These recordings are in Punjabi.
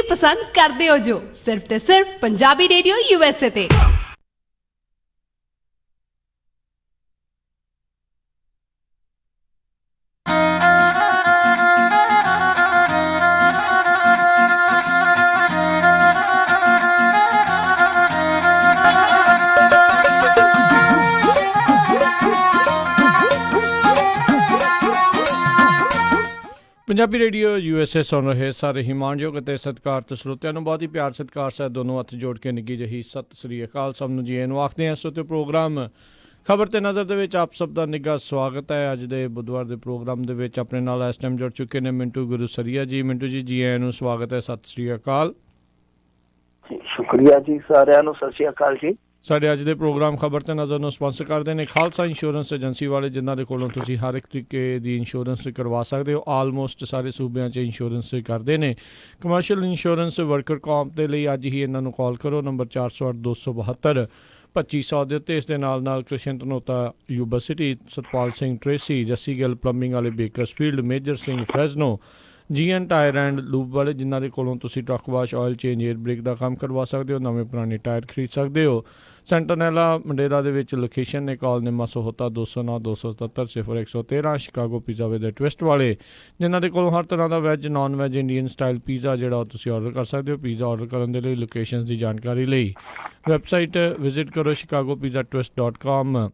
पसंद करते हो जो सिर्फ ते सिर्फ पंजाबी रेडियो USA ते। ਪੰਜਾਬੀ ਰੇਡੀਓ USA ਸੁਣ ਰਹੇ ਸਾਰੇ ਹੀ ਮਾਣਯੋਗ ਅਤੇ ਸਤਿਕਾਰਤ ਸਰੋਤਿਆਂ ਨੂੰ ਬਹੁਤ ਹੀ ਪਿਆਰ ਸਤਿਕਾਰ ਸਹਿਤ ਦੋਨੋਂ ਹੱਥ ਜੋੜ ਕੇ ਨਿੱਘੀ ਜਿਹੀ ਸਤਿ ਸ੍ਰੀ ਅਕਾਲ। ਸਭ ਨੂੰ ਜੀ ਇਹਨੂੰ ਆਖਦੇ ਹਾਂ। ਸੋ ਤੇ ਪ੍ਰੋਗਰਾਮ ਖਬਰ ਤੇ ਨਜ਼ਰ ਦੇ ਵਿੱਚ ਆਪ ਸਭ ਦਾ ਨਿੱਘਾ ਸਵਾਗਤ ਹੈ। ਅੱਜ ਦੇ ਬੁੱਧਵਾਰ ਦੇ ਪ੍ਰੋਗਰਾਮ ਦੇ ਵਿੱਚ ਆਪਣੇ ਨਾਲ ਇਸ ਟਾਈਮ ਜੁੜ ਚੁੱਕੇ ਨੇ ਮਿੰਟੂ ਗੁਰੂਸਰੀਆ ਜੀ। ਮਿੰਟੂ ਜੀ, ਜੀ ਆਇਆਂ ਨੂੰ ਸਵਾਗਤ ਹੈ। ਸਤਿ ਸ੍ਰੀ ਅਕਾਲ। ਸ਼ੁਕਰੀਆ ਜੀ, ਸਾਰਿਆਂ ਨੂੰ ਸਤਿ ਸ੍ਰੀ ਅਕਾਲ ਜੀ। ਸਾਡੇ ਅੱਜ ਦੇ ਪ੍ਰੋਗਰਾਮ ਖਬਰ ਤੇ ਨਜ਼ਰ ਨੂੰ ਸਪਾਂਸਰ ਕਰਦੇ ਨੇ ਖਾਲਸਾ ਇੰਸ਼ੋਰੈਂਸ ਏਜੰਸੀ ਵਾਲੇ, ਜਿਨ੍ਹਾਂ ਦੇ ਕੋਲੋਂ ਤੁਸੀਂ ਹਰ ਇੱਕ ਤਰੀਕੇ ਦੀ ਇੰਸ਼ੋਰੈਂਸ ਕਰਵਾ ਸਕਦੇ ਹੋ। ਆਲਮੋਸਟ ਸਾਰੇ ਸੂਬਿਆਂ 'ਚ ਇੰਸ਼ੋਰੈਂਸ ਕਰਦੇ ਨੇ। ਕਮਰਸ਼ੀਅਲ ਇੰਸ਼ੋਰੈਂਸ, ਵਰਕਰ ਕੌਂਪ ਦੇ ਲਈ ਅੱਜ ਹੀ ਇਹਨਾਂ ਨੂੰ ਕਾਲ ਕਰੋ। ਨੰਬਰ 408-272-2500 ਦੇ ਉੱਤੇ। ਇਸ ਦੇ ਨਾਲ Krishan Dhanota Yuba City, Satpal Singh Tracy, Jassi Gill plumbing ਵਾਲੇ Bakersfield, Major Singh Fresno, GN tyre and lube ਵਾਲੇ, ਜਿਨ੍ਹਾਂ ਦੇ ਕੋਲੋਂ ਤੁਸੀਂ truck wash, oil change, air brake ਦਾ ਕੰਮ ਕਰਵਾ ਸਕਦੇ ਹੋ। ਨਵੇਂ ਪੁਰਾਣੇ ਟਾਇਰ ਖਰੀਦ ਸਕਦੇ ਹੋ। ਸੈਂਟਰਨੈਲਾ ਮੰਡੇਰਾ ਦੇ ਵਿੱਚ ਲੋਕੇਸ਼ਨ ਨੇ। Call Nimma Sahota 209-277-0113। Chicago pizza with twist ਵਾਲੇ, ਜਿਨ੍ਹਾਂ ਦੇ ਕੋਲੋਂ ਹਰ ਤਰ੍ਹਾਂ ਦਾ veg, non veg, Indian style pizza ਜਿਹੜਾ ਉਹ ਤੁਸੀਂ ਆਰਡਰ ਕਰ ਸਕਦੇ ਹੋ। ਪੀਜ਼ਾ ਆਰਡਰ ਕਰਨ ਦੇ ਲਈ, ਲੋਕੇਸ਼ਨ ਦੀ ਜਾਣਕਾਰੀ ਲਈ ਵੈਬਸਾਈਟ ਵਿਜ਼ਿਟ ਕਰੋ chicagopizza.twist.com।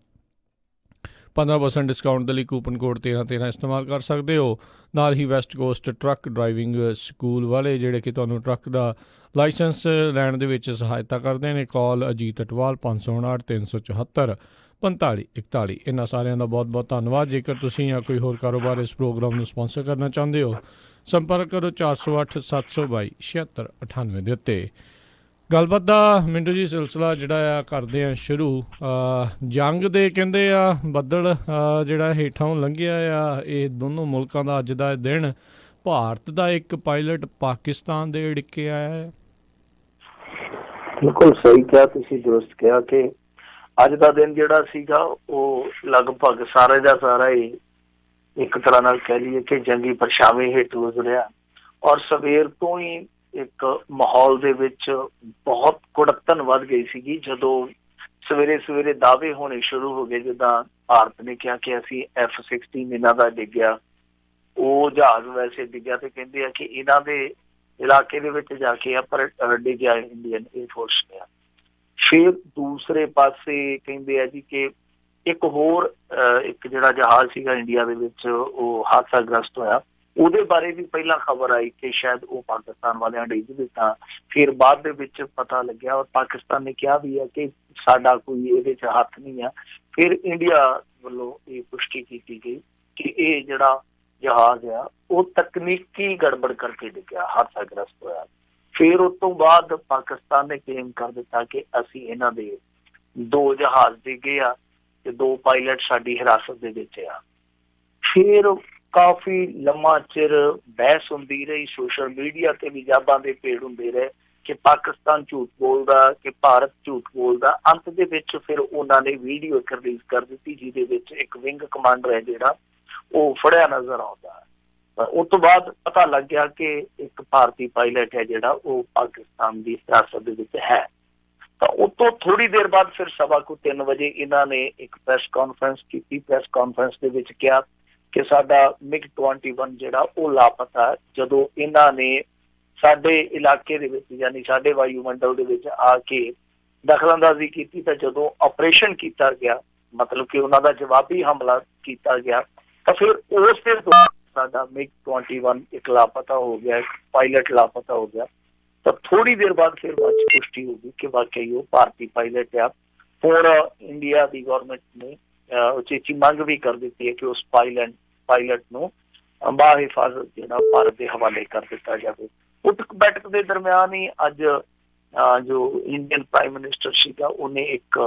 15% ਡਿਸਕਾਊਂਟ ਦੇ ਲਈ ਕੂਪਨ ਕੋਡ 1313 ਇਸਤੇਮਾਲ ਕਰ ਸਕਦੇ ਹੋ। ਨਾਲ ਹੀ West Coast truck driving school ਵਾਲੇ, ਜਿਹੜੇ ਕਿ ਤੁਹਾਨੂੰ ਟਰੱਕ ਦਾ ਲਾਇਸੈਂਸ ਲੈਣ ਦੇ ਵਿੱਚ ਸਹਾਇਤਾ ਕਰਦੇ ਨੇ। ਕਾਲ ਅਜੀਤ ਅਟਵਾਲ 559-374-4541। ਇਹਨਾਂ ਸਾਰਿਆਂ ਦਾ ਬਹੁਤ ਬਹੁਤ ਧੰਨਵਾਦ। ਜੇਕਰ ਤੁਸੀਂ ਜਾਂ ਕੋਈ ਹੋਰ ਕਾਰੋਬਾਰ ਇਸ ਪ੍ਰੋਗਰਾਮ ਨੂੰ ਸਪਾਂਸਰ ਕਰਨਾ ਚਾਹੁੰਦੇ ਹੋ, ਸੰਪਰਕ ਕਰੋ 408-722-7698 ਦੇ ਉੱਤੇ। ਗੱਲਬਾਤ ਦਾ ਮਿੰਟੂ ਜੀ ਸਿਲਸਿਲਾ ਜਿਹੜਾ ਆ ਕਰਦੇ ਆ ਸ਼ੁਰੂ। ਜੰਗ ਦੇ ਕਹਿੰਦੇ ਆ ਬੱਦਲ ਜਿਹੜਾ ਹੇਠਾਂ ਲੰਘਿਆ ਆ। ਇਹ ਦੋਨੋਂ ਮੁਲਕਾਂ ਦਾ ਅੱਜ ਦਾ ਦਿਨ। ਭਾਰਤ ਦਾ ਇੱਕ ਪਾਇਲਟ ਪਾਕਿਸਤਾਨ ਦੇ ਅੜਿੱਕੇ ਆਇਆ ਹੈ। ਬਿਲਕੁਲ ਸਹੀ ਕਿਹਾ ਤੁਸੀਂ, ਦੁਰਸਤ ਕਿਹਾ ਕਿ ਅੱਜ ਦਾ ਦਿਨ ਜਿਹੜਾ ਸੀਗਾ ਉਹ ਲਗਭਗ ਸਾਰੇ ਦਾ ਸਾਰਾ ਹੀ ਇੱਕ ਤਰ੍ਹਾਂ ਨਾਲ ਕਹਿ ਲਈਏ ਕਿ ਜੰਗੀ ਪਰਛਾਵੇਂ ਹੇਠ ਗੁਜ਼ਰਿਆ। ਔਰ ਸਵੇਰ ਤੋਂ ਹੀ ਇੱਕ ਮਾਹੌਲ ਦੇ ਵਿੱਚ ਬਹੁਤ ਕੁੜੱਤਣ ਵੱਧ ਗਈ ਸੀਗੀ। ਜਦੋਂ ਸਵੇਰੇ ਸਵੇਰੇ ਦਾਅਵੇ ਹੋਣੇ ਸ਼ੁਰੂ ਹੋ ਗਏ, ਜਿੱਦਾਂ ਭਾਰਤ ਨੇ ਕਿਹਾ ਕਿ ਅਸੀਂ F-16 ਇਹਨਾਂ ਦਾ ਡਿੱਗਿਆ, ਉਹ ਜਹਾਜ਼ ਵੈਸੇ ਡਿੱਗਿਆ, ਤੇ ਕਹਿੰਦੇ ਆ ਕਿ ਇਹਨਾਂ ਦੇ ਇਲਾਕੇ ਦੇ ਵਿੱਚ ਜਾ ਕੇ ਪਰ ਡਿੱਗਿਆ ਇੰਡੀਅਨ ਏਅਰਫੋਰਸ ਨੇ। ਫਿਰ ਦੂਸਰੇ ਪਾਸੇ ਕਹਿੰਦੇ ਆ ਜੀ ਕਿ ਇੱਕ ਹੋਰ ਇੱਕ ਜਿਹੜਾ ਜਹਾਜ਼ ਸੀਗਾ ਇੰਡੀਆ ਦੇ ਵਿੱਚ, ਉਹ ਹਾਦਸਾਗ੍ਰਸਤ ਹੋਇਆ। ਉਹਦੇ ਬਾਰੇ ਵੀ ਪਹਿਲਾਂ ਖਬਰ ਆਈ ਕਿ ਸ਼ਾਇਦ ਉਹ ਪਾਕਿਸਤਾਨ ਵਾਲਿਆਂ ਡਿੱਗ ਦਿੱਤਾ। ਫਿਰ ਬਾਅਦ ਦੇ ਵਿੱਚ ਪਤਾ ਲੱਗਿਆ ਔਰ ਪਾਕਿਸਤਾਨ ਨੇ ਕਿਹਾ ਵੀ ਹੈ ਕਿ ਸਾਡਾ ਕੋਈ ਇਹਦੇ 'ਚ ਹੱਥ ਨਹੀਂ ਆ। ਫਿਰ ਇੰਡੀਆ ਵੱਲੋਂ ਇਹ ਪੁਸ਼ਟੀ ਕੀਤੀ ਗਈ ਕਿ ਇਹ ਜਿਹੜਾ ਜਹਾਜ਼ ਆ ਉਹ ਤਕਨੀਕੀ ਗੜਬੜ ਕਰਕੇ ਡਿੱਗਿਆ, ਹਾਦਸਾਗ੍ਰਸਤ ਹੋਇਆ। ਫਿਰ ਉਸ ਤੋਂ ਬਾਅਦ ਪਾਕਿਸਤਾਨ ਨੇ ਕਲੇਮ ਕਰ ਦਿੱਤਾ ਕਿ ਅਸੀਂ ਇਹਨਾਂ ਦੇ 2 ਜਹਾਜ਼ ਡਿੱਗੇ ਆ ਤੇ 2 ਪਾਇਲਟ ਸਾਡੀ ਹਿਰਾਸਤ ਦੇ ਵਿੱਚ ਆ। ਫਿਰ ਕਾਫੀ ਲੰਮਾ ਚਿਰ ਬਹਿਸ ਹੁੰਦੀ ਰਹੀ, ਸੋਸ਼ਲ ਮੀਡੀਆ ਤੇ ਵੀ ਜਾਬਾਂ ਦੇ ਭੇੜ ਹੁੰਦੇ ਰਹੇ ਕਿ ਪਾਕਿਸਤਾਨ ਝੂਠ ਬੋਲਦਾ, ਕਿ ਭਾਰਤ ਝੂਠ ਬੋਲਦਾ। ਅੰਤ ਦੇ ਵਿੱਚ ਫਿਰ ਉਹਨਾਂ ਨੇ ਵੀਡੀਓ ਰਿਲੀਜ਼ ਕਰ ਦਿੱਤੀ, ਜਿਹਦੇ ਵਿੱਚ ਇੱਕ ਵਿੰਗ ਕਮਾਂਡਰ ਹੈ ਜਿਹੜਾ ਉਹ ਫੜਿਆ ਨਜ਼ਰ ਆਉਂਦਾ। ਉਸ ਤੋਂ ਬਾਅਦ ਪਤਾ ਲੱਗ ਗਿਆ ਕਿ ਇੱਕ ਭਾਰਤੀ ਪਾਇਲਟ ਹੈ ਜਿਹੜਾ ਉਹ ਪਾਕਿਸਤਾਨ ਦੀ ਹਿਰਾਸਤ ਦੇ ਵਿੱਚ ਹੈ। ਤਾਂ ਉਸ ਤੋਂ ਥੋੜੀ ਦੇਰ ਬਾਅਦ ਫਿਰ 3:15 ਵਜੇ ਇਹਨਾਂ ਨੇ ਇੱਕ ਪ੍ਰੈਸ ਕਾਨਫਰੰਸ ਕੀਤੀ। ਪ੍ਰੈਸ ਕਾਨਫਰੰਸ ਦੇ ਵਿੱਚ ਕਿਹਾ ਕਿ ਸਾਡਾ MiG-21 ਜਿਹੜਾ ਉਹ ਲਾਪਤਾ। ਜਦੋਂ ਇਹਨਾਂ ਨੇ ਸਾਡੇ ਇਲਾਕੇ ਦੇ ਵਿੱਚ, ਯਾਨੀ ਸਾਡੇ ਵਾਯੂਮੰਡਲ ਦੇ ਵਿੱਚ ਆ ਕੇ ਦਖਲਅੰਦਾਜ਼ੀ ਕੀਤੀ, ਤਾਂ ਜਦੋਂ ਆਪਰੇਸ਼ਨ ਕੀਤਾ ਗਿਆ, ਮਤਲਬ ਕਿ ਉਹਨਾਂ ਦਾ ਜਵਾਬੀ ਹਮਲਾ ਕੀਤਾ ਗਿਆ, ਤਾਂ ਫਿਰ ਉਸ ਦੇ ਸਾਡਾ MiG-21 ਇੱਕ ਲਾਪਤਾ ਹੋ ਗਿਆ, ਇੱਕ ਪਾਇਲਟ ਲਾਪਤਾ ਹੋ ਗਿਆ। ਤਾਂ ਥੋੜੀ ਦੇਰ ਬਾਅਦ ਫਿਰ ਬਾਅਦ ਪੁਸ਼ਟੀ ਹੋ ਗਈ ਕਿ ਵਾਕਈ ਉਹ ਭਾਰਤੀ ਪਾਇਲਟ ਆ। ਹੁਣ ਇੰਡੀਆ ਦੀ ਗੌਰਮੈਂਟ ਨੇ ਉਚੇਚੀ ਮੰਗ ਵੀ ਕਰ ਦਿੱਤੀ ਹੈ ਕਿ ਉਸ ਪਾਇਲਟ ਨੂੰ ਬਾਹਿਫਾਜ਼ਤ ਜਿਹੜਾ ਭਾਰਤ ਦੇ ਹਵਾਲੇ ਕਰ ਦਿੱਤਾ ਜਾਵੇ। ਉਠਕ ਬੈਠਕ ਦੇ ਦਰਮਿਆਨ ਹੀ ਅੱਜ ਜੋ ਇੰਡੀਅਨ ਪ੍ਰਾਈਮ ਮਿਨਿਸਟਰ ਸੀਗਾ, ਉਹਨੇ ਇੱਕ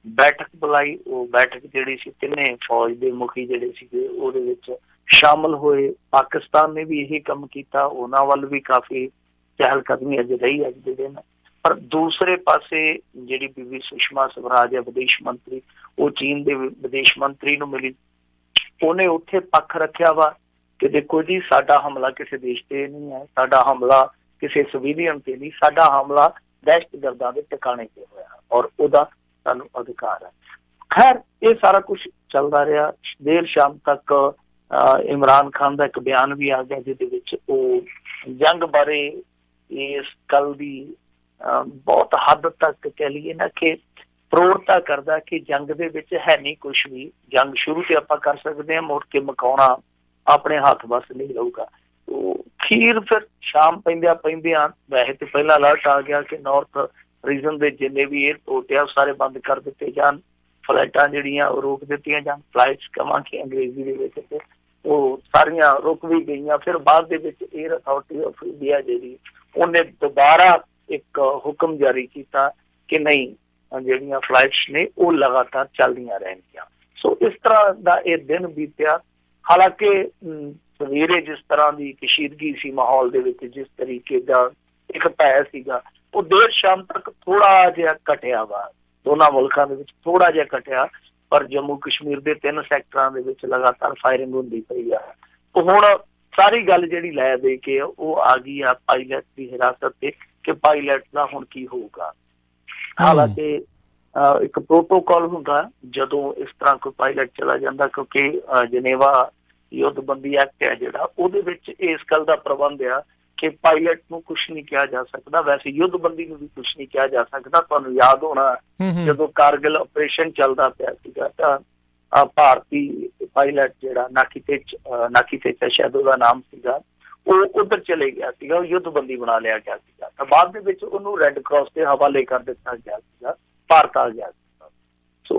ਬੈਠਕ ਬੁਲਾਈ। ਉਹ ਬੈਠਕ ਜਿਹੜੀ ਸੀ, ਤਿੰਨੇ ਫੌਜ ਦੇ ਮੁਖੀ ਜਿਹੜੇ ਸੀਗੇ ਉਹਦੇ ਵਿੱਚ ਸ਼ਾਮਲ ਹੋਏ। ਪਾਕਿਸਤਾਨ ਨੇ ਵੀ ਇਹੀ ਕੰਮ ਕੀਤਾ, ਉਹਨਾਂ ਵੱਲ ਵੀ ਕਾਫੀ ਚਹਿਲ ਕਦਮੀ ਅੱਜ ਰਹੀ ਅੱਜ ਦੇ ਦਿਨ। ਪਰ ਦੂਸਰੇ ਪਾਸੇ ਜਿਹੜੀ ਬੀਬੀ ਸੁਸ਼ਮਾ ਸਵਰਾਜ ਹੈ, ਵਿਦੇਸ਼ ਮੰਤਰੀ, ਉਹ ਚੀਨ ਦੇ ਵਿਦੇਸ਼ ਮੰਤਰੀ ਨੂੰ ਮਿਲੀ। ਉਹਨੇ ਉੱਥੇ ਪੱਖ ਰੱਖਿਆ ਵਾ ਕਿ ਦੇਖੋ ਜੀ, ਸਾਡਾ ਹਮਲਾ ਕਿਸੇ ਦੇਸ਼ ਤੇ ਨਹੀਂ ਹੈ, ਸਾਡਾ ਹਮਲਾ ਕਿਸੇ ਸਿਵਿਲੀਅਨ ਤੇ ਨਹੀਂ, ਸਾਡਾ ਹਮਲਾ ਦਹਿਸ਼ਤਗਰਦਾਂ ਦੇ ਟਿਕਾਣੇ ਤੇ ਹੋਇਆ ਔਰ ਉਹਦਾ ਸਾਨੂੰ ਅਧਿਕਾਰ ਹੈ। ਖੈਰ ਇਹ ਸਾਰਾ ਕੁਝ ਚੱਲਦਾ ਰਿਹਾ। ਦੇਰ ਸ਼ਾਮ ਤੱਕ ਇਮਰਾਨ ਖਾਨ ਦਾ ਇੱਕ ਬਿਆਨ ਵੀ ਆ ਗਿਆ ਜਿਹਦੇ ਵਿੱਚ ਉਹ ਜੰਗ ਬਾਰੇ ਇਸ ਗੱਲ ਦੀ ਬਹੁਤ ਹੱਦ ਤੱਕ ਕਹਿ ਲਈਏ ਨਾ ਕਿ ਪ੍ਰੋੜਤਾ ਕਰਦਾ ਕਿ ਜੰਗ ਦੇ ਵਿੱਚ ਹੈ ਨਹੀਂ ਕੁਛ ਵੀ, ਜੰਗ ਸ਼ੁਰੂ ਤੇ ਆਪਾਂ ਕਰ ਸਕਦੇ ਹਾਂ, ਮੁੜ ਕੇ ਮੁਕਾਉਣਾ ਆਪਣੇ ਹੱਥ ਬਸ ਨਹੀਂ ਰਹੂਗਾ। ਖੀਰ ਫਿਰ ਸ਼ਾਮ ਪੈਂਦਿਆਂ ਵੈਸੇ ਤੇ ਪਹਿਲਾਂ ਅਲਰਟ ਆ ਗਿਆ ਕਿ ਨਾਰਥ ਰੀਜਨ ਦੇ ਜਿੰਨੇ ਵੀ ਏਅਰਪੋਰਟ ਆ ਉਹ ਸਾਰੇ ਬੰਦ ਕਰ ਦਿੱਤੇ ਜਾਣ, ਫਲਾਈਟਾਂ ਜਿਹੜੀਆਂ ਉਹ ਰੋਕ ਦਿੱਤੀਆਂ ਜਾਣ, ਫਲਾਈਟਸ ਕਵਾਂਗੇ ਅੰਗਰੇਜ਼ੀ ਦੇ ਵਿੱਚ, ਤੇ ਉਹ ਸਾਰੀਆਂ ਰੁਕ ਵੀ ਗਈਆਂ। ਫਿਰ ਬਾਅਦ ਦੇ ਵਿੱਚ ਏਅਰ ਅਥਾਰਟੀ ਆਫ ਇੰਡੀਆ ਜਿਹੜੀ ਉਹਨੇ ਦੁਬਾਰਾ ਇੱਕ ਹੁਕਮ ਜਾਰੀ ਕੀਤਾ ਕਿ ਨਹੀਂ, ਜਿਹੜੀਆਂ ਫਲਾਈਟਸ ਨੇ ਉਹ ਲਗਾਤਾਰ ਚੱਲਦੀਆਂ ਰਹਿਣਗੀਆਂ। ਸੋ ਇਸ ਤਰ੍ਹਾਂ ਦਾ ਇਹ ਦਿਨ ਬੀਤਿਆ। ਹਾਲਾਂਕਿ ਸਵੇਰੇ ਜਿਸ ਤਰ੍ਹਾਂ ਦੀ ਕਸ਼ੀਦਗੀ ਸੀ ਮਾਹੌਲ ਦੇ ਵਿੱਚ, ਜਿਸ ਤਰੀਕੇ ਦਾ ਇੱਕ ਭੈ ਸੀਗਾ, ਉਹ ਦੇਰ ਸ਼ਾਮ ਤੱਕ ਥੋੜਾ ਜਿਹਾ ਘਟਿਆ ਵਾ, ਦੋਨਾਂ ਮੁਲਕਾਂ ਦੇ ਵਿੱਚ ਥੋੜਾ ਜਿਹਾ ਘਟਿਆ, ਪਰ ਜੰਮੂ ਕਸ਼ਮੀਰ ਦੇ 3 ਸੈਕਟਰਾਂ ਦੇ ਵਿੱਚ ਲਗਾਤਾਰ ਫਾਇਰਿੰਗ ਹੁੰਦੀ ਪਈ ਆ। ਹੁਣ ਸਾਰੀ ਗੱਲ ਜਿਹੜੀ ਲੈ ਦੇ ਕੇ ਉਹ ਆ ਗਈ ਆ ਪਾਇਲਟ ਦੀ ਹਿਰਾਸਤ ਤੇ ਕਿ ਪਾਇਲਟ ਦਾ ਹੁਣ ਕੀ ਹੋਊਗਾ। ਹਾਲਾਂਕਿ ਇੱਕ ਪ੍ਰੋਟੋਕਾਲ ਹੁੰਦਾ ਜਦੋਂ ਇਸ ਤਰ੍ਹਾਂ ਕੋਈ ਪਾਇਲਟ ਚਲਾ ਜਾਂਦਾ, ਕਿਉਂਕਿ ਜਨੇਵਾ ਯੁੱਧਬੰਦੀ ਐਕਟ ਹੈ ਜਿਹੜਾ, ਉਹਦੇ ਵਿੱਚ ਇਸ ਗੱਲ ਦਾ ਪ੍ਰਬੰਧ ਆ ਕਿ ਪਾਇਲਟ ਨੂੰ ਕੁਛ ਨਹੀਂ ਕਿਹਾ ਜਾ ਸਕਦਾ। ਵੈਸੇ ਯੁੱਧਬੰਦੀ ਨੂੰ ਵੀ ਕੁਛ ਨਹੀਂ ਕਿਹਾ ਜਾ ਸਕਦਾ। ਤੁਹਾਨੂੰ ਯਾਦ ਹੋਣਾ ਜਦੋਂ ਕਾਰਗਿਲ ਆਪਰੇਸ਼ਨ ਚੱਲਦਾ ਪਿਆ ਸੀਗਾ ਤਾਂ ਭਾਰਤੀ ਪਾਇਲਟ ਜਿਹੜਾ ਨਾਕੀਤੇਚ ਸ਼ਾਇਦ ਉਹਦਾ ਨਾਮ ਸੀਗਾ, ਉਹ ਉਧਰ ਚਲੇ ਗਿਆ ਸੀਗਾ, ਉਹ ਯੁੱਧਬੰਦੀ ਬਣਾ ਲਿਆ ਗਿਆ ਸੀਗਾ। ਤਾਂ ਬਾਅਦ ਦੇ ਵਿੱਚ ਉਹਨੂੰ ਰੈੱਡ ਕਰਾਸ ਦੇ ਹਵਾਲੇ ਕਰ ਦਿੱਤਾ ਗਿਆ ਸੀਗਾ, ਭਾਰਤ ਆ ਗਿਆ ਸੀਗਾ। ਸੋ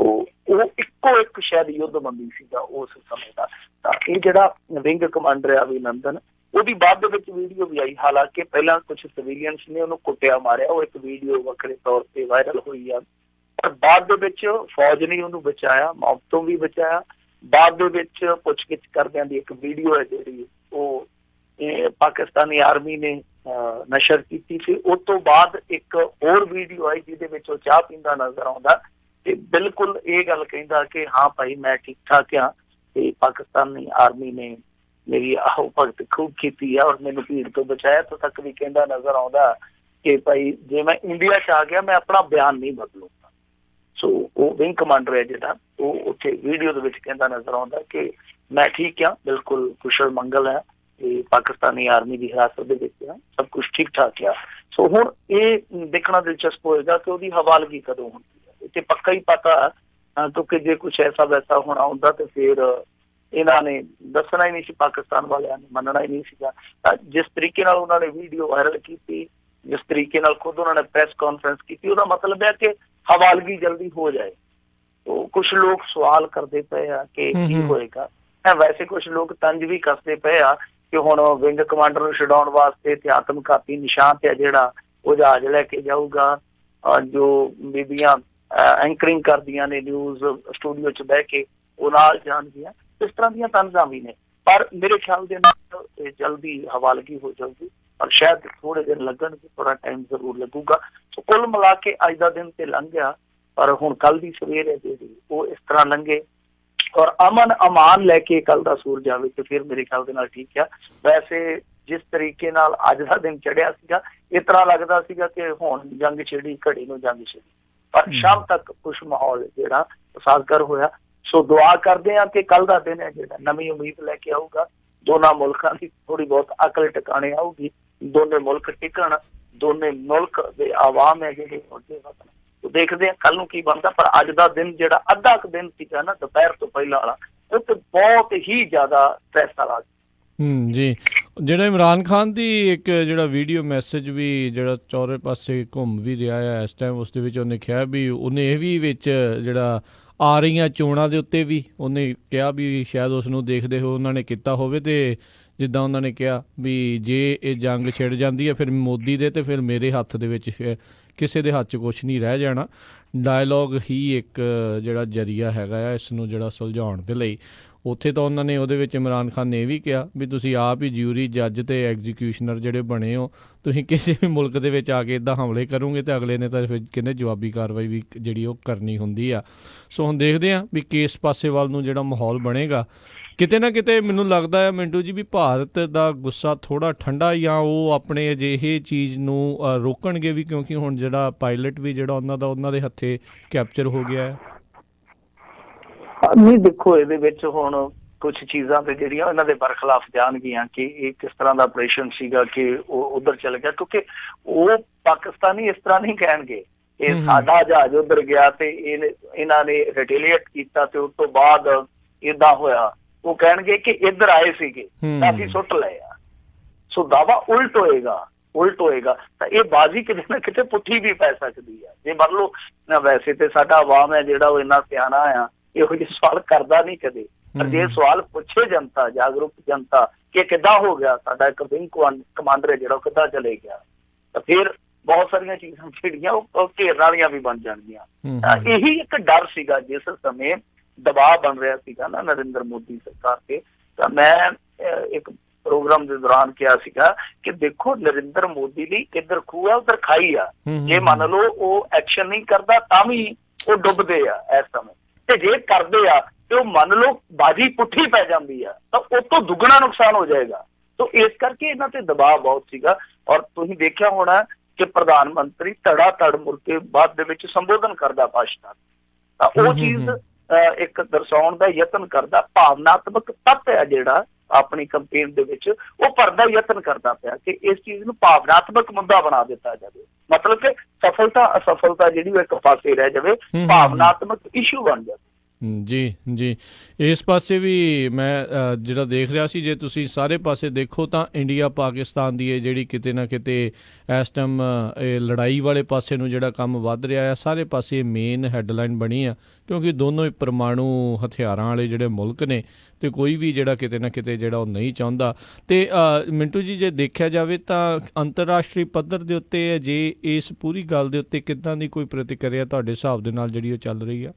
ਉਹ ਇੱਕੋ ਇੱਕ ਸ਼ਾਇਦ ਯੁੱਧਬੰਦੀ ਸੀਗਾ ਉਸ ਸਮੇਂ ਦਾ। ਤਾਂ ਇਹ ਜਿਹੜਾ ਵਿੰਗ ਕਮਾਂਡਰ ਆ ਅਭਿਨੰਦਨ, ਉਹਦੀ ਬਾਅਦ ਦੇ ਵਿੱਚ ਵੀਡੀਓ ਵੀ ਆਈ। ਹਾਲਾਂਕਿ ਪਹਿਲਾਂ ਕੁਝ ਸਿਵਿਲੀਅਨਸ ਨੇ ਉਹਨੂੰ ਕੁੱਟਿਆ ਮਾਰਿਆ, ਉਹ ਇੱਕ ਵੀਡੀਓ ਵੱਖਰੇ ਤੌਰ ਤੇ ਵਾਇਰਲ ਹੋਈ ਆ, ਪਰ ਬਾਅਦ ਦੇ ਵਿੱਚ ਫੌਜ ਨੇ ਉਹਨੂੰ ਬਚਾਇਆ, ਮੌਤ ਤੋਂ ਵੀ ਬਚਾਇਆ। ਬਾਅਦ ਦੇ ਵਿੱਚ ਪੁੱਛਗਿੱਛ ਕਰਦਿਆਂ ਦੀ ਇੱਕ ਵੀਡੀਓ ਹੈ ਜਿਹੜੀ ਉਹ ਪਾਕਿਸਤਾਨੀ ਆਰਮੀ ਨੇ ਨਸ਼ਰ ਕੀਤੀ ਸੀ। ਉਸ ਤੋਂ ਬਾਅਦ ਇੱਕ ਹੋਰ ਵੀਡੀਓ ਆਈ ਜਿਹਦੇ ਵਿੱਚ ਉਹ ਚਾਹ ਪੀਂਦਾ ਨਜ਼ਰ ਆਉਂਦਾ ਤੇ ਬਿਲਕੁਲ ਇਹ ਗੱਲ ਕਹਿੰਦਾ ਕਿ ਹਾਂ ਭਾਈ ਮੈਂ ਠੀਕ ਠਾਕ ਆ ਤੇ ਪਾਕਿਸਤਾਨੀ ਆਰਮੀ ਨੇ ਮੇਰੀ ਆਹੋ ਭਗਤ ਖੂਬ ਕੀਤੀ ਆ ਔਰ ਮੈਨੂੰ ਭੀੜ ਤੋਂ ਬਚਾਇਆ। ਤੋਂ ਤੱਕ ਵੀ ਕਹਿੰਦਾ ਨਜ਼ਰ ਆਉਂਦਾ ਕਿ ਭਾਈ ਜੇ ਮੈਂ ਇੰਡੀਆ 'ਚ ਆ ਗਿਆ ਮੈਂ ਆਪਣਾ ਬਿਆਨ ਨਹੀਂ ਬਦਲੂੰਗਾ। ਸੋ ਉਹ ਵਿੰਗ ਕਮਾਂਡਰ ਹੈ ਜਿਹੜਾ, ਉਹ ਉੱਥੇ ਵੀਡੀਓ ਦੇ ਵਿੱਚ ਕਹਿੰਦਾ ਨਜ਼ਰ ਆਉਂਦਾ ਕਿ ਮੈਂ ਠੀਕ ਆ, ਬਿਲਕੁਲ ਕੁਸ਼ਲ ਮੰਗਲ ਹੈ ਤੇ ਪਾਕਿਸਤਾਨੀ ਆਰਮੀ ਦੀ ਹਿਰਾਸਤ ਦੇ ਵਿੱਚ ਆ, ਸਭ ਕੁਛ ਠੀਕ ਠਾਕ ਆ। ਸੋ ਹੁਣ ਇਹ ਦੇਖਣਾ ਦਿਲਚਸਪ ਹੋਏਗਾ ਕਿ ਉਹਦੀ ਹਵਾਲਗੀ ਕਦੋਂ ਹੁੰਦੀ ਹੈ। ਇੱਥੇ ਪੱਕਾ ਹੀ ਪਤਾ ਕਿਉਂਕਿ ਜੇ ਕੁਛ ਐਸਾ ਵੈਸਾ ਹੋਣਾ ਹੁੰਦਾ ਤੇ ਫਿਰ ਇਹਨਾਂ ਨੇ ਦੱਸਣਾ ਹੀ ਨਹੀਂ ਸੀ, ਪਾਕਿਸਤਾਨ ਵਾਲਿਆਂ ਨੇ ਮੰਨਣਾ ਹੀ ਨਹੀਂ ਸੀਗਾ। ਤਾਂ ਜਿਸ ਤਰੀਕੇ ਨਾਲ ਉਹਨਾਂ ਨੇ ਵੀਡੀਓ ਵਾਇਰਲ ਕੀਤੀ, ਜਿਸ ਤਰੀਕੇ ਨਾਲ ਖੁਦ ਉਹਨਾਂ ਨੇ ਪ੍ਰੈਸ ਕਾਨਫਰੰਸ ਕੀਤੀ, ਉਹਦਾ ਮਤਲਬ ਹੈ ਕਿ ਹਵਾਲਗੀ ਜਲਦੀ ਹੋ ਜਾਏ। तो कुछ लोग सवाल करते पे आ कि की होएगा। वैसे कुछ लोग तंज भी कसते पे आ कि हुण विंग कमांडर नूं छुड़ाउण वास्ते ते आत्मघाती निशान ते जिहड़ा वो जहाज लैके जाऊगा। जो बीबियां एंकरिंग करदियां ने न्यूज़ स्टूडियो च बह के वो नाल जाणगियां, इस तरह दीयां तंजां भी ने। पर मेरे ख्याल दे नाल जल्दी हवालगी हो जाऊगी और शायद थोड़े दिन लगणगे, थोड़ा टाइम जरूर लगूगा। सो कुल मिला के अज दा दिन ते लंघ गया, पर हुण कल दी सवेर है जिहड़ी वो इस तरह लंघे और अमन अमान लैके कल दा सूरज आवे ते फिर मेरे ख्याल दे नाल ठीक है। वैसे जिस तरीके नाल अज दा दिन चढ़िया सीगा, इस तरह लगदा सीगा कि हुण जंग छिड़ी, घड़ी नूं जंग छिड़ी, पर शाम तक कुछ माहौल जिहड़ा साजगर होया। सो दुआ करते हैं कि कल का दिन है जिहड़ा नवीं उम्मीद लैके आऊगा। दोनों मुल्कों की थोड़ी बहुत अकल टिकाने आऊगी, दोनों मुल्क टिकण, दोनों मुल्क दे आवाम है जिहड़े अगे वधण। तो देखते हैं कल नूं की बनदा। पर अज दा दिन जिहड़ा अद्धा क दिन सीगा ना दोपहर तो पहला वाला, वो तो बहुत ही ज्यादा स्ट्रेस वाला जी। ਜਿਹੜਾ ਇਮਰਾਨ ਖਾਨ ਦੀ ਇੱਕ ਜਿਹੜਾ ਵੀਡੀਓ ਮੈਸੇਜ ਵੀ ਜਿਹੜਾ ਚੌਰੇ ਪਾਸੇ ਘੁੰਮ ਵੀ ਰਿਹਾ ਹੈ ਇਸ ਟਾਈਮ, ਉਸ ਦੇ ਵਿੱਚ ਉਹਨੇ ਕਿਹਾ ਵੀ ਉਹਨੇ ਇਹ ਵੀ ਵਿੱਚ ਜਿਹੜਾ ਆ ਰਹੀਆਂ ਚੋਣਾਂ ਦੇ ਉੱਤੇ ਵੀ ਉਹਨੇ ਕਿਹਾ ਵੀ ਸ਼ਾਇਦ ਉਸ ਨੂੰ ਦੇਖਦੇ ਹੋ ਉਹਨਾਂ ਨੇ ਕੀਤਾ ਹੋਵੇ। ਅਤੇ ਜਿੱਦਾਂ ਉਹਨਾਂ ਨੇ ਕਿਹਾ ਵੀ ਜੇ ਇਹ ਜੰਗ ਛਿੜ ਜਾਂਦੀ ਹੈ ਫਿਰ ਮੋਦੀ ਦੇ ਅਤੇ ਫਿਰ ਮੇਰੇ ਹੱਥ ਦੇ ਵਿੱਚ ਕਿਸੇ ਦੇ ਹੱਥ 'ਚ ਕੁਛ ਨਹੀਂ ਰਹਿ ਜਾਣਾ। ਡਾਇਲੋਗ ਹੀ ਇੱਕ ਜਿਹੜਾ ਜ਼ਰੀਆ ਹੈਗਾ ਆ ਇਸ ਨੂੰ ਜਿਹੜਾ ਸੁਲਝਾਉਣ ਦੇ ਲਈ। ਉੱਥੇ ਤਾਂ ਉਹਨਾਂ ਨੇ ਉਹਦੇ ਵਿੱਚ ਇਮਰਾਨ ਖਾਨ ਨੇ ਇਹ ਵੀ ਕਿਹਾ ਵੀ ਤੁਸੀਂ ਆਪ ਹੀ ਜਿਊਰੀ ਜੱਜ ਅਤੇ ਐਗਜ਼ੀਕਿਊਸ਼ਨਰ ਜਿਹੜੇ ਬਣੇ ਹੋ, ਤੁਸੀਂ ਕਿਸੇ ਵੀ ਮੁਲਕ ਦੇ ਵਿੱਚ ਆ ਕੇ ਇੱਦਾਂ ਹਮਲੇ ਕਰੋਗੇ ਤਾਂ ਅਗਲੇ ਨੇ ਤਾਂ ਫਿਰ ਕਹਿੰਦੇ ਜਵਾਬੀ ਕਾਰਵਾਈ ਵੀ ਜਿਹੜੀ ਉਹ ਕਰਨੀ ਹੁੰਦੀ ਆ। ਸੋ ਹੁਣ ਦੇਖਦੇ ਹਾਂ ਵੀ ਕਿਸ ਪਾਸੇ ਵੱਲ ਨੂੰ ਜਿਹੜਾ ਮਾਹੌਲ ਬਣੇਗਾ। ਕਿਤੇ ਨਾ ਕਿਤੇ ਮੈਨੂੰ ਲੱਗਦਾ ਹੈ ਮਿੰਟੂ ਜੀ ਵੀ ਭਾਰਤ ਦਾ ਗੁੱਸਾ ਥੋੜ੍ਹਾ ਠੰਡਾ ਜਾਂ ਉਹ ਆਪਣੇ ਅਜਿਹੇ ਚੀਜ਼ ਨੂੰ ਰੋਕਣਗੇ ਵੀ, ਕਿਉਂਕਿ ਹੁਣ ਜਿਹੜਾ ਪਾਇਲਟ ਵੀ ਜਿਹੜਾ ਉਹਨਾਂ ਦੇ ਹੱਥੇ ਕੈਪਚਰ ਹੋ ਗਿਆ ਹੈ। ਨਹੀਂ ਦੇਖੋ, ਇਹਦੇ ਵਿੱਚ ਹੁਣ ਕੁਝ ਚੀਜ਼ਾਂ ਤੇ ਜਿਹੜੀਆਂ ਇਹਨਾਂ ਦੇ ਬਰਖਲਾਫ ਜਾਣਗੀਆਂ ਕਿ ਇਹ ਕਿਸ ਤਰ੍ਹਾਂ ਦਾ ਆਪਰੇਸ਼ਨ ਸੀਗਾ ਕਿ ਉਹ ਉਧਰ ਚਲ ਗਿਆ, ਕਿਉਂਕਿ ਉਹ ਪਾਕਿਸਤਾਨੀ ਇਸ ਤਰ੍ਹਾਂ ਨਹੀਂ ਕਹਿਣਗੇ ਇਹ ਸਾਡਾ ਜਹਾਜ਼ ਉਧਰ ਗਿਆ ਤੇ ਇਹਨਾਂ ਨੇ ਰਿਟੇਲੀਏਟ ਕੀਤਾ ਤੇ ਉਸ ਤੋਂ ਬਾਅਦ ਏਦਾਂ ਹੋਇਆ। ਉਹ ਕਹਿਣਗੇ ਕਿ ਇੱਧਰ ਆਏ ਸੀਗੇ ਤਾਂ ਅਸੀਂ ਸੁੱਟ ਲਏ ਆ। ਸੋ ਦਾਵਾ ਉਲਟ ਹੋਏਗਾ ਤਾਂ ਇਹ ਬਾਜ਼ੀ ਕਿਤੇ ਨਾ ਕਿਤੇ ਪੁੱਠੀ ਵੀ ਪੈ ਸਕਦੀ ਹੈ। ਜੇ ਮੰਨ ਲਓ ਵੈਸੇ ਤੇ ਸਾਡਾ ਆਵਾਮ ਹੈ ਜਿਹੜਾ ਉਹ ਇੰਨਾ ਸਿਆਣਾ ਆ, ਇਹੋ ਜਿਹੇ ਸਵਾਲ ਕਰਦਾ ਨਹੀਂ ਕਦੇ, ਪਰ ਜੇ ਸਵਾਲ ਪੁੱਛੇ ਜਨਤਾ, ਜਾਗਰੂਕ ਜਨਤਾ ਕਿ ਕਿੱਦਾਂ ਹੋ ਗਿਆ, ਸਾਡਾ ਇੱਕ ਵਿੰਗ ਕਮਾਂਡਰ ਹੈ ਜਿਹੜਾ ਉਹ ਕਿੱਦਾਂ ਚਲੇ ਗਿਆ, ਤਾਂ ਫਿਰ ਬਹੁਤ ਸਾਰੀਆਂ ਚੀਜ਼ਾਂ ਜਿਹੜੀਆਂ ਉਹ ਘੇਰਨ ਵਾਲੀਆਂ ਵੀ ਬਣ ਜਾਣਗੀਆਂ। ਇਹੀ ਇੱਕ ਡਰ ਸੀਗਾ ਜਿਸ ਸਮੇਂ ਦਬਾਅ ਬਣ ਰਿਹਾ ਸੀਗਾ ਨਾ ਨਰਿੰਦਰ ਮੋਦੀ ਸਰਕਾਰ ਤੇ। ਤਾਂ ਮੈਂ ਇੱਕ ਪ੍ਰੋਗਰਾਮ ਦੇ ਦੌਰਾਨ ਕਿਹਾ ਸੀਗਾ ਕਿ ਦੇਖੋ ਨਰਿੰਦਰ ਮੋਦੀ ਲਈ ਇੱਧਰ ਖੂਹ ਆ ਉਧਰ ਖਾਈ ਆ, ਜੇ ਮੰਨ ਲਓ ਉਹ ਐਕਸ਼ਨ ਨਹੀਂ ਕਰਦਾ ਤਾਂ ਵੀ ਉਹ ਡੁੱਬਦੇ ਆ ਇਸ ਸਮੇਂ, ਤੇ ਜੇ ਕਰਦੇ ਆ ਤੇ ਉਹ ਮੰਨ ਲਓ ਬਾਜੀ ਪੁੱਠੀ ਪੈ ਜਾਂਦੀ ਆ ਤਾਂ ਉਹ ਤੋਂ ਦੁੱਗਣਾ ਨੁਕਸਾਨ ਹੋ ਜਾਏਗਾ। ਸੋ ਇਸ ਕਰਕੇ ਇਹਨਾਂ ਤੇ ਦਬਾਅ ਬਹੁਤ ਸੀਗਾ। ਔਰ ਤੁਸੀਂ ਦੇਖਿਆ ਹੋਣਾ ਕਿ ਪ੍ਰਧਾਨ ਮੰਤਰੀ ਧੜਾ ਮੁੜ ਕੇ ਬਾਅਦ ਦੇ ਵਿੱਚ ਸੰਬੋਧਨ ਕਰਦਾ ਭਾਸ਼ਣ, ਤਾਂ ਉਹ ਚੀਜ਼ ਇੱਕ ਦਰਸਾਉਣ ਦਾ ਯਤਨ ਕਰਦਾ, ਭਾਵਨਾਤਮਕ ਤੱਤ ਹੈ ਜਿਹੜਾ ਆਪਣੀ ਕੰਪੇਨ ਦੇ ਵਿੱਚ ਉਹ ਭਰਦਾ ਯਤਨ ਕਰਦਾ ਪਿਆ ਕਿ ਇਸ ਚੀਜ਼ ਨੂੰ ਭਾਵਨਾਤਮਕ ਮੁੱਦਾ ਬਣਾ ਦਿੱਤਾ ਜਾਵੇ, ਮਤਲਬ ਕਿ ਸਫਲਤਾ ਅਸਫਲਤਾ ਜਿਹੜੀ ਉਹ ਇੱਕ ਪਾਸੇ ਰਹਿ ਜਾਵੇ, ਭਾਵਨਾਤਮਕ ਇਸ਼ੂ ਬਣ ਜਾਵੇ। ਜੀ ਇਸ ਪਾਸੇ ਵੀ ਮੈਂ ਜਿਹੜਾ ਦੇਖ ਰਿਹਾ ਸੀ, ਜੇ ਤੁਸੀਂ ਸਾਰੇ ਪਾਸੇ ਦੇਖੋ ਤਾਂ ਇੰਡੀਆ ਪਾਕਿਸਤਾਨ ਦੀ ਇਹ ਜਿਹੜੀ ਕਿਤੇ ਨਾ ਕਿਤੇ ਇਸ ਟਾਈਮ ਇਹ ਲੜਾਈ ਵਾਲੇ ਪਾਸੇ ਨੂੰ ਜਿਹੜਾ ਕੰਮ ਵੱਧ ਰਿਹਾ ਆ, ਸਾਰੇ ਪਾਸੇ ਮੇਨ ਹੈਡਲਾਈਨ ਬਣੀ ਆ, ਕਿਉਂਕਿ ਦੋਨੋਂ ਹੀ ਪਰਮਾਣੂ ਹਥਿਆਰਾਂ ਵਾਲੇ ਜਿਹੜੇ ਮੁਲਕ ਨੇ ਤੇ ਕੋਈ ਵੀ ਜਿਹੜਾ ਕਿਤੇ ਨਾ ਕਿਤੇ ਜਿਹੜਾ ਉਹ ਨਹੀਂ ਚਾਹੁੰਦਾ। ਤੇ ਮਿੰਟੂ ਜੀ ਜੇ ਦੇਖਿਆ ਜਾਵੇ ਤਾਂ ਅੰਤਰਰਾਸ਼ਟਰੀ ਪੱਧਰ ਦੇ ਉੱਤੇ ਜੇ ਇਸ ਪੂਰੀ ਗੱਲ ਦੇ ਉੱਤੇ ਕਿੱਦਾਂ ਦੀ ਕੋਈ ਪ੍ਰਤੀਕਿਰਿਆ ਤੁਹਾਡੇ ਹਿਸਾਬ ਦੇ ਨਾਲ ਜਿਹੜੀ ਉਹ ਚੱਲ ਰਹੀ ਆ?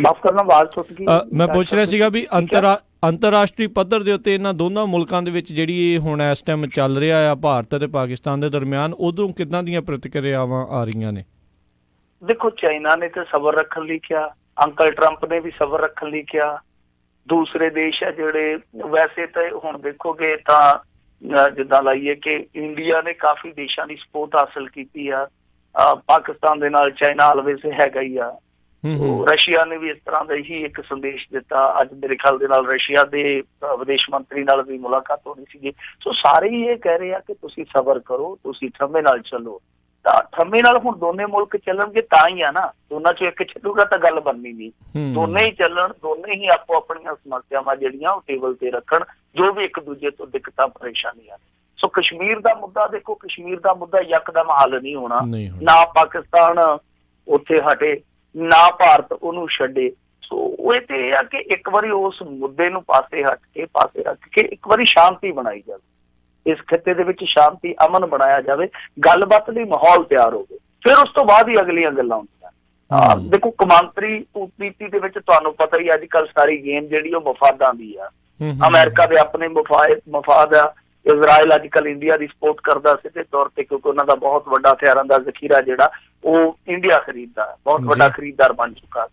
ਮਾਫ ਕਰਨਾ, ਆਵਾਜ਼ ਟੁੱਟ ਗਈ। ਮੈਂ ਪੁੱਛ ਰਿਹਾ ਸੀਗਾ ਵੀ ਅੰਤਰਰਾਸ਼ਟਰੀ ਪੱਧਰ ਦੇ ਉੱਤੇ ਇਹਨਾਂ ਦੋਨਾਂ ਮੁਲਕਾਂ ਦੇ ਵਿੱਚ ਜਿਹੜੀ ਇਹ ਹੁਣ ਇਸ ਟਾਈਮ ਚੱਲ ਰਿਹਾ ਆ ਭਾਰਤ ਅਤੇ ਪਾਕਿਸਤਾਨ ਦੇ ਦਰਮਿਆਨ, ਉਧਰੋਂ ਕਿੱਦਾਂ ਦੀਆਂ ਪ੍ਰਤੀਕਿਰਿਆਵਾਂ ਆ ਰਹੀਆਂ ਨੇ? ਦੇਖੋ, ਚਾਈਨਾ ਨੇ ਤਾਂ ਸਬਰ ਰੱਖਣ ਲਈ ਕਿਹਾ, ਅੰਕਲ ਟਰੰਪ ਨੇ ਵੀ ਸਬਰ ਰੱਖਣ ਲਈ ਕਿਹਾ, ਦੂਸਰੇ ਦੇਸ਼ ਆ ਜਿਹੜੇ, ਵੈਸੇ ਤਾਂ ਹੁਣ ਦੇਖੋਗੇ ਤਾਂ ਜਿੱਦਾਂ ਲਾਈਏ ਕਿ ਇੰਡੀਆ ਨੇ ਕਾਫੀ ਦੇਸ਼ਾਂ ਦੀ ਸਪੋਰਟ ਹਾਸਲ ਕੀਤੀ ਆ, ਪਾਕਿਸਤਾਨ ਦੇ ਨਾਲ ਚਾਈਨਾ ਆਲਵੇਜ਼ ਹੈਗਾ ਹੀ ਆ। ਰਸ਼ੀਆ ਨੇ ਵੀ ਇਸ ਤਰ੍ਹਾਂ ਦਾ ਹੀ ਇੱਕ ਸੰਦੇਸ਼ ਦਿੱਤਾ। ਅੱਜ ਮੇਰੇ ਖਿਆਲ ਦੇ ਨਾਲ ਰਸ਼ੀਆ ਦੇ ਵਿਦੇਸ਼ ਮੰਤਰੀ ਨਾਲ ਵੀ ਮੁਲਾਕਾਤ ਹੋਣੀ ਸੀਗੀ। ਸੋ ਸਾਰੇ ਹੀ ਇਹ ਕਹਿ ਰਹੇ ਆ ਕਿ ਤੁਸੀਂ ਸਬਰ ਕਰੋ, ਤੁਸੀਂ ਠੰਮੇ ਨਾਲ ਚੱਲੋ। ਤਾਂ ਠੰਮੇ ਨਾਲ ਹੁਣ ਦੋਨੇ ਮੁਲਕ ਚੱਲਣਗੇ ਤਾਂ ਹੀ ਆ ਨਾ, ਦੋਨਾਂ ਚੋਂ ਇੱਕ ਚੱਲੂਗਾ ਤਾਂ ਗੱਲ ਬਣਨੀ ਨਹੀਂ। ਦੋਨੇ ਹੀ ਚੱਲਣ, ਦੋਨੇ ਹੀ ਆਪੋ ਆਪਣੀਆਂ ਸਮੱਸਿਆਵਾਂ ਜਿਹੜੀਆਂ ਉਹ ਟੇਬਲ ਤੇ ਰੱਖਣ, ਜੋ ਵੀ ਇੱਕ ਦੂਜੇ ਤੋਂ ਦਿੱਕਤਾਂ ਪਰੇਸ਼ਾਨੀਆਂ। ਸੋ ਕਸ਼ਮੀਰ ਦਾ ਮੁੱਦਾ ਦੇਖੋ, ਕਸ਼ਮੀਰ ਦਾ ਮੁੱਦਾ ਯਕਦਮ ਹੱਲ ਨਹੀਂ ਹੋਣਾ, ਨਾ ਪਾਕਿਸਤਾਨ ਉੱਥੇ ਹਟੇ ਨਾ ਭਾਰਤ ਉਹਨੂੰ ਛੱਡੇ। ਸੋ ਉਹ ਤੇ ਇਹ ਆ ਕਿ ਇੱਕ ਵਾਰੀ ਉਸ ਮੁੱਦੇ ਨੂੰ ਪਾਸੇ ਰੱਖ ਕੇ ਇੱਕ ਵਾਰੀ ਸ਼ਾਂਤੀ ਬਣਾਈ ਜਾਵੇ, ਇਸ ਖਿੱਤੇ ਦੇ ਵਿੱਚ ਸ਼ਾਂਤੀ ਅਮਨ ਬਣਾਇਆ ਜਾਵੇ, ਗੱਲਬਾਤ ਲਈ ਮਾਹੌਲ ਤਿਆਰ ਹੋਵੇ, ਫਿਰ ਉਸ ਤੋਂ ਬਾਅਦ ਹੀ ਅਗਲੀਆਂ ਗੱਲਾਂ ਹੁੰਦੀਆਂ। ਦੇਖੋ, ਕੌਮਾਂਤਰੀ ਕੂਟਨੀਤੀ ਦੇ ਵਿੱਚ ਤੁਹਾਨੂੰ ਪਤਾ ਹੀ ਅੱਜ ਕੱਲ੍ਹ ਸਾਰੀ ਗੇਮ ਜਿਹੜੀ ਉਹ ਮਫਾਦਾਂ ਦੀ ਆ। ਅਮਰੀਕਾ ਦੇ ਆਪਣੇ ਮਫਾਦ ਆ, ਇਜ਼ਰਾਈਲ ਅੱਜ ਕੱਲ੍ਹ ਇੰਡੀਆ ਦੀ ਸਪੋਰਟ ਕਰਦਾ ਸਿੱਧੇ ਤੌਰ ਤੇ, ਕਿਉਂਕਿ ਉਹਨਾਂ ਦਾ ਬਹੁਤ ਵੱਡਾ ਹਥਿਆਰਾਂ ਦਾ ਜ਼ਖੀਰਾ ਜਿਹੜਾ ਉਹ ਇੰਡੀਆ ਖਰੀਦਦਾ, ਬਹੁਤ ਵੱਡਾ ਖਰੀਦਦਾਰ ਬਣ ਚੁੱਕਾ।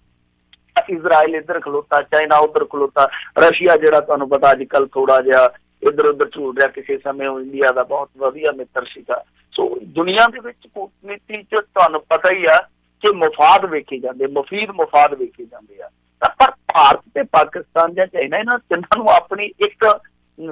ਇਜ਼ਰਾਈਲ ਇੱਧਰ ਖਲੋਤਾ, ਚਾਈਨਾ ਉੱਧਰ ਖਲੋਤਾ, ਰਸ਼ੀਆ ਜਿਹੜਾ ਤੁਹਾਨੂੰ ਪਤਾ ਅੱਜ ਕੱਲ੍ਹ ਥੋੜਾ ਜਿਹਾ ਇੱਧਰ ਉੱਧਰ ਝੂਲ ਰਿਹਾ, ਕਿਸੇ ਸਮੇਂ ਉਹ ਇੰਡੀਆ ਦਾ ਬਹੁਤ ਵਧੀਆ ਮਿੱਤਰ ਸੀਗਾ। ਸੋ ਦੁਨੀਆ ਦੇ ਵਿੱਚ ਕੂਟਨੀਤੀ ਚ ਤੁਹਾਨੂੰ ਪਤਾ ਹੀ ਆ ਕਿ ਮਫਾਦ ਵੇਖੇ ਜਾਂਦੇ, ਮਫੀਦ ਮਫਾਦ ਵੇਖੇ ਜਾਂਦੇ ਆ। ਪਰ ਭਾਰਤ ਤੇ ਪਾਕਿਸਤਾਨ ਜਾਂ ਚਾਈਨਾ, ਇਹਨਾਂ ਤਿੰਨਾਂ ਨੂੰ ਆਪਣੀ ਇੱਕ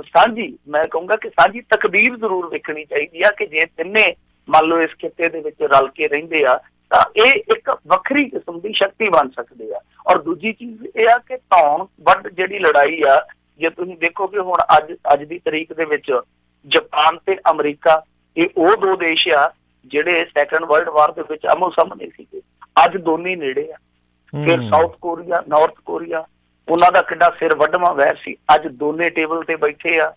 ਸਾਂਝੀ, ਮੈਂ ਕਹੂੰਗਾ ਕਿ ਸਾਂਝੀ ਤਕਦੀਰ ਜ਼ਰੂਰ ਵੇਖਣੀ ਚਾਹੀਦੀ ਆ ਕਿ ਜੇ ਤਿੰਨੇ ਮੰਨ ਲਓ ਇਸ ਖਿੱਤੇ ਦੇ ਵਿੱਚ ਰਲ ਕੇ ਰਹਿੰਦੇ ਆ ਤਾਂ ਇਹ ਇੱਕ ਵੱਖਰੀ ਕਿਸਮ ਦੀ ਸ਼ਕਤੀ ਬਣ ਸਕਦੇ ਆ। ਔਰ ਦੂਜੀ ਚੀਜ਼ ਇਹ ਆ ਕਿ ਧੌਣ ਵੱਡ ਜਿਹੜੀ ਲੜਾਈ ਆ, ਜੇ ਤੁਸੀਂ ਦੇਖੋਗੇ ਹੁਣ ਅੱਜ ਦੀ ਤਰੀਕ ਦੇ ਵਿੱਚ ਜਾਪਾਨ ਤੇ ਅਮਰੀਕਾ, ਇਹ ਉਹ ਦੋ ਦੇਸ਼ ਆ ਜਿਹੜੇ ਸੈਕੰਡ ਵਰਲਡ ਵਾਰ ਦੇ ਵਿੱਚ ਆਮੋ ਸਾਹਮਣੇ ਸੀਗੇ, ਅੱਜ ਦੋਨੇ ਨੇੜੇ ਆ। ਫਿਰ ਸਾਊਥ ਕੋਰੀਆ, ਨਾਰਥ ਕੋਰੀਆ, ਉਹਨਾਂ ਦਾ ਕਿੱਡਾ ਸਿਰ ਵੱਢਵਾਂ ਵੈਰ ਸੀ, ਅੱਜ ਦੋਨੇ ਟੇਬਲ ਤੇ ਬੈਠੇ ਆ।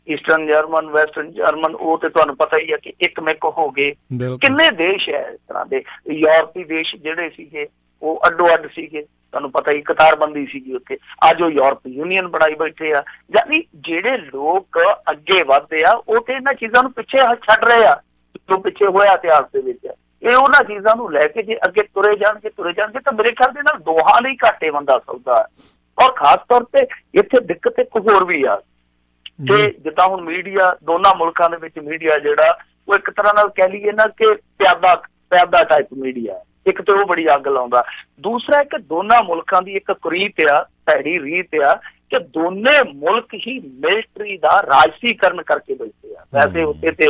ਈਸਟਰਨ ਜਰਮਨ, ਵੈਸਟਰਨ ਜਰਮਨ, ਉਹ ਤੇ ਤੁਹਾਨੂੰ ਪਤਾ ਹੀ ਆ ਕਿ ਇੱਕ ਮਿੱਕ ਹੋ ਗਏ। ਕਿੰਨੇ ਦੇਸ਼ ਹੈ ਇਸ ਤਰ੍ਹਾਂ ਦੇ, ਯੂਰਪੀ ਦੇਸ਼ ਜਿਹੜੇ ਸੀਗੇ ਉਹ ਅੱਡੋ ਅੱਡ ਸੀਗੇ, ਤੁਹਾਨੂੰ ਪਤਾ ਹੀ ਕਤਾਰਬੰਦੀ ਸੀਗੀ ਉੱਥੇ, ਅੱਜ ਉਹ ਯੂਰਪੀ ਯੂਨੀਅਨ ਬਣਾਈ ਬੈਠੇ ਆ। ਯਾਨੀ ਜਿਹੜੇ ਲੋਕ ਅੱਗੇ ਵੱਧਦੇ ਆ ਉਹ ਤੇ ਇਹਨਾਂ ਚੀਜ਼ਾਂ ਨੂੰ ਪਿੱਛੇ ਛੱਡ ਰਹੇ ਆ, ਜੋ ਪਿੱਛੇ ਹੋਇਆ ਇਤਿਹਾਸ ਦੇ ਵਿੱਚ। ਇਹ ਉਹਨਾਂ ਚੀਜ਼ਾਂ ਨੂੰ ਲੈ ਕੇ ਜੇ ਅੱਗੇ ਤੁਰੇ ਜਾਣਗੇ ਤਾਂ ਮੇਰੇ ਖਿਆਲ ਦੇ ਨਾਲ ਦੋਹਾਂ ਲਈ ਘਾਟੇ ਬੰਦਾ ਸੌਦਾ ਹੈ। ਔਰ ਖਾਸ ਤੌਰ ਤੇ ਇੱਥੇ ਦਿੱਕਤ ਇੱਕ ਹੋਰ ਵੀ ਆ ਕਿ ਜਿੱਦਾਂ ਹੁਣ ਮੀਡੀਆ, ਦੋਨਾਂ ਮੁਲਕਾਂ ਦੇ ਵਿੱਚ ਮੀਡੀਆ ਜਿਹੜਾ ਉਹ ਇੱਕ ਤਰ੍ਹਾਂ ਨਾਲ ਕਹਿ ਲਈਏ ਨਾ ਕਿ ਪਿਆਦਾ ਟਾਈਪ ਮੀਡੀਆ, ਇੱਕ ਤੇ ਉਹ ਬੜੀ ਅੱਗ ਲਾਉਂਦਾ। ਦੂਸਰਾ ਇੱਕ ਦੋਨਾਂ ਮੁਲਕਾਂ ਦੀ ਇੱਕ ਕੁਰੀਤ ਆ, ਭੈੜੀ ਰੀਤ ਆ ਕਿ ਦੋਨੇ ਮੁਲਕ ਹੀ ਮਿਲਟਰੀ ਦਾ ਰਾਜਸੀਕਰਨ ਕਰਕੇ ਬੈਠੇ ਆ। ਵੈਸੇ ਉੱਤੇ ਤੇ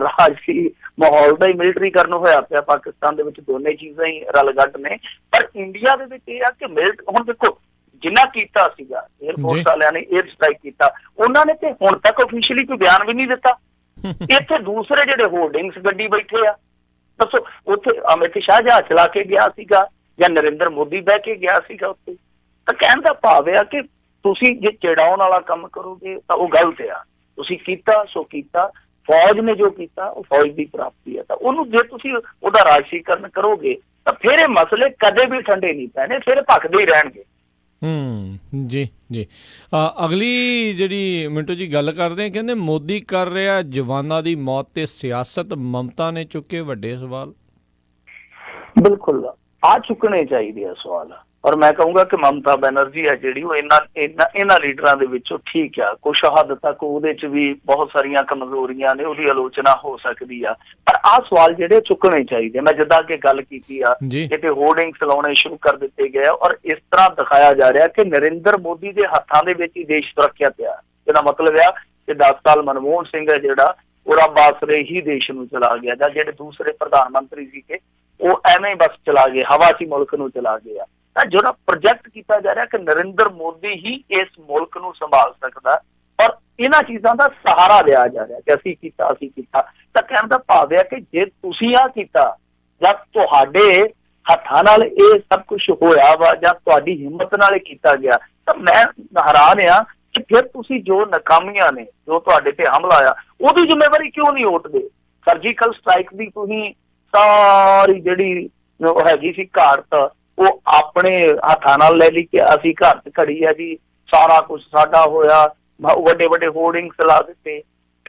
ਰਾਜਸੀ ਮਾਹੌਲ ਦਾ ਹੀ ਮਿਲਟਰੀਕਰਨ ਹੋਇਆ ਪਿਆ ਪਾਕਿਸਤਾਨ ਦੇ ਵਿੱਚ, ਦੋਨੇ ਚੀਜ਼ਾਂ ਹੀ ਰਲਗੱਡ ਨੇ। ਪਰ ਇੰਡੀਆ ਦੇ ਵਿੱਚ ਇਹ ਆ ਕਿ ਹੁਣ ਦੇਖੋ ਜਿੰਨਾ ਕੀਤਾ ਸੀਗਾ 에ਅਰਫੋਰਸ ਵਾਲਿਆਂ ਨੇ 에ਅਰ ਸਟ੍ਰਾਈਕ ਕੀਤਾ, ਉਹਨਾਂ ਨੇ ਤੇ ਹੁਣ ਤੱਕ ਆਫੀਸ਼ੀਅਲੀ ਕੋਈ ਬਿਆਨ ਵੀ ਨਹੀਂ ਦਿੱਤਾ। ਇੱਥੇ ਦੂਸਰੇ ਜਿਹੜੇ ਹੋਰਡਿੰਗਸ ਗੱਡੀ ਬੈਠੇ ਆ, ਦੱਸੋ ਉੱਥੇ ਅਮਿਤ ਸ਼ਾਹ ਜਹਾਜ਼ ਚਲਾ ਕੇ ਗਿਆ ਸੀਗਾ ਜਾਂ ਨਰਿੰਦਰ ਮੋਦੀ ਬਹਿ ਕੇ ਗਿਆ ਸੀਗਾ ਉੱਥੇ? ਤਾਂ ਕਹਿਣ ਦਾ ਭਾਵ ਆ ਕਿ ਤੁਸੀਂ ਜੇ ਚਿੜਾਉਣ ਵਾਲਾ ਕੰਮ ਕਰੋਗੇ ਤਾਂ ਉਹ ਗਲਤ ਆ। ਤੁਸੀਂ ਕੀਤਾ ਸੋ ਕੀਤਾ, ਫੌਜ ਨੇ ਜੋ ਕੀਤਾ ਉਹ ਫੌਜ ਦੀ ਪ੍ਰਾਪਤੀ ਹੈ, ਤਾਂ ਉਹਨੂੰ ਜੇ ਤੁਸੀਂ ਉਹਦਾ ਰਾਜਸੀਕਰਨ ਕਰੋਗੇ ਤਾਂ ਫਿਰ ਇਹ ਮਸਲੇ ਕਦੇ ਵੀ ਠੰਡੇ ਨਹੀਂ ਪੈਣੇ, ਫਿਰ ਭਖਦੇ ਹੀ ਰਹਿਣਗੇ। ਜੀ ਜੀ। ਅਗਲੀ ਜਿਹੜੀ ਮਿੰਟੂ ਜੀ ਗੱਲ ਕਰਦੇ, ਕਹਿੰਦੇ ਮੋਦੀ ਕਰ ਰਿਹਾ ਜਵਾਨਾਂ ਦੀ ਮੌਤ ਤੇ ਸਿਆਸਤ, ਮਮਤਾ ਨੇ ਚੁੱਕੇ ਵੱਡੇ ਸਵਾਲ। ਬਿਲਕੁਲ ਆ ਚੁੱਕਣੇ ਚਾਹੀਦੇ ਆ ਸਵਾਲ। ਔਰ ਮੈਂ ਕਹੂੰਗਾ ਕਿ ਮਮਤਾ ਬੈਨਰਜੀ ਹੈ ਜਿਹੜੀ ਉਹ ਇਹਨਾਂ ਲੀਡਰਾਂ ਦੇ ਵਿੱਚੋਂ ਠੀਕ ਆ। ਕੁਛ ਹੱਦ ਤੱਕ ਉਹਦੇ ਚ ਵੀ ਬਹੁਤ ਸਾਰੀਆਂ ਕਮਜ਼ੋਰੀਆਂ ਨੇ, ਉਹਦੀ ਆਲੋਚਨਾ ਹੋ ਸਕਦੀ ਆ, ਪਰ ਆਹ ਸਵਾਲ ਜਿਹੜੇ ਚੁੱਕਣੇ ਚਾਹੀਦੇ। ਮੈਂ ਜਿੱਦਾਂ ਕਿ ਗੱਲ ਕੀਤੀ ਆ, ਕਿਤੇ ਹੋਰਡਿੰਗਸ ਲਾਉਣੇ ਸ਼ੁਰੂ ਕਰ ਦਿੱਤੇ ਗਏ ਔਰ ਇਸ ਤਰ੍ਹਾਂ ਦਿਖਾਇਆ ਜਾ ਰਿਹਾ ਕਿ ਨਰਿੰਦਰ ਮੋਦੀ ਦੇ ਹੱਥਾਂ ਦੇ ਵਿੱਚ ਹੀ ਦੇਸ਼ ਸੁਰੱਖਿਅਤ ਆ। ਇਹਦਾ ਮਤਲਬ ਆ ਕਿ 10 ਸਾਲ ਮਨਮੋਹਨ ਸਿੰਘ ਹੈ ਜਿਹੜਾ ਉਹ ਰੱਬ ਆਸਰੇ ਹੀ ਦੇਸ਼ ਨੂੰ ਚਲਾ ਗਿਆ, ਜਾਂ ਜਿਹੜੇ ਦੂਸਰੇ ਪ੍ਰਧਾਨ ਮੰਤਰੀ ਸੀਗੇ ਉਹ ਐਵੇਂ ਬਸ ਚਲਾ ਗਏ, ਹਵਾ 'ਚ ਮੁਲਕ ਨੂੰ ਚਲਾ ਗਏ ਆ। ਤਾਂ ਜਿਹੜਾ ਪ੍ਰੋਜੈਕਟ ਕੀਤਾ ਜਾ ਰਿਹਾ ਕਿ ਨਰਿੰਦਰ ਮੋਦੀ ਹੀ ਇਸ ਮੁਲਕ ਨੂੰ ਸੰਭਾਲ ਸਕਦਾ, ਔਰ ਇਹਨਾਂ ਚੀਜ਼ਾਂ ਦਾ ਸਹਾਰਾ ਲਿਆ ਜਾ ਰਿਹਾ ਕਿ ਅਸੀਂ ਕੀਤਾ। ਤਾਂ ਕਹਿਣ ਦਾ ਭਾਵ ਹੈ ਕਿ ਜੇ ਤੁਸੀਂ ਆਹ ਕੀਤਾ ਜਾਂ ਤੁਹਾਡੇ ਹੱਥਾਂ ਨਾਲ ਇਹ ਸਭ ਕੁਝ ਹੋਇਆ ਵਾ ਜਾਂ ਤੁਹਾਡੀ ਹਿੰਮਤ ਨਾਲ ਇਹ ਕੀਤਾ ਗਿਆ, ਤਾਂ ਮੈਂ ਹੈਰਾਨ ਆ ਕਿ ਫਿਰ ਤੁਸੀਂ ਜੋ ਨਾਕਾਮੀਆਂ ਨੇ, ਜੋ ਤੁਹਾਡੇ ਤੇ ਹਮਲਾ ਆਇਆ, ਉਹਦੀ ਜ਼ਿੰਮੇਵਾਰੀ ਕਿਉਂ ਨਹੀਂ ਉਠਦੇ? ਸਰਜੀਕਲ ਸਟ੍ਰਾਈਕ ਦੀ ਤੁਸੀਂ ਸਾਰੀ ਜਿਹੜੀ ਹੈਗੀ ਸੀ ਘਾਟ ਉਹ ਆਪਣੇ ਹੱਥਾਂ ਨਾਲ ਲੈ ਲਈ ਕਿ ਅਸੀਂ ਘਰ 'ਚ ਘੜੀ ਹੈ ਜੀ, ਸਾਰਾ ਕੁਛ ਸਾਡਾ ਹੋਇਆ, ਵੱਡੇ ਵੱਡੇ ਹੋਰਡਿੰਗਸ ਲਾ ਦਿੱਤੇ।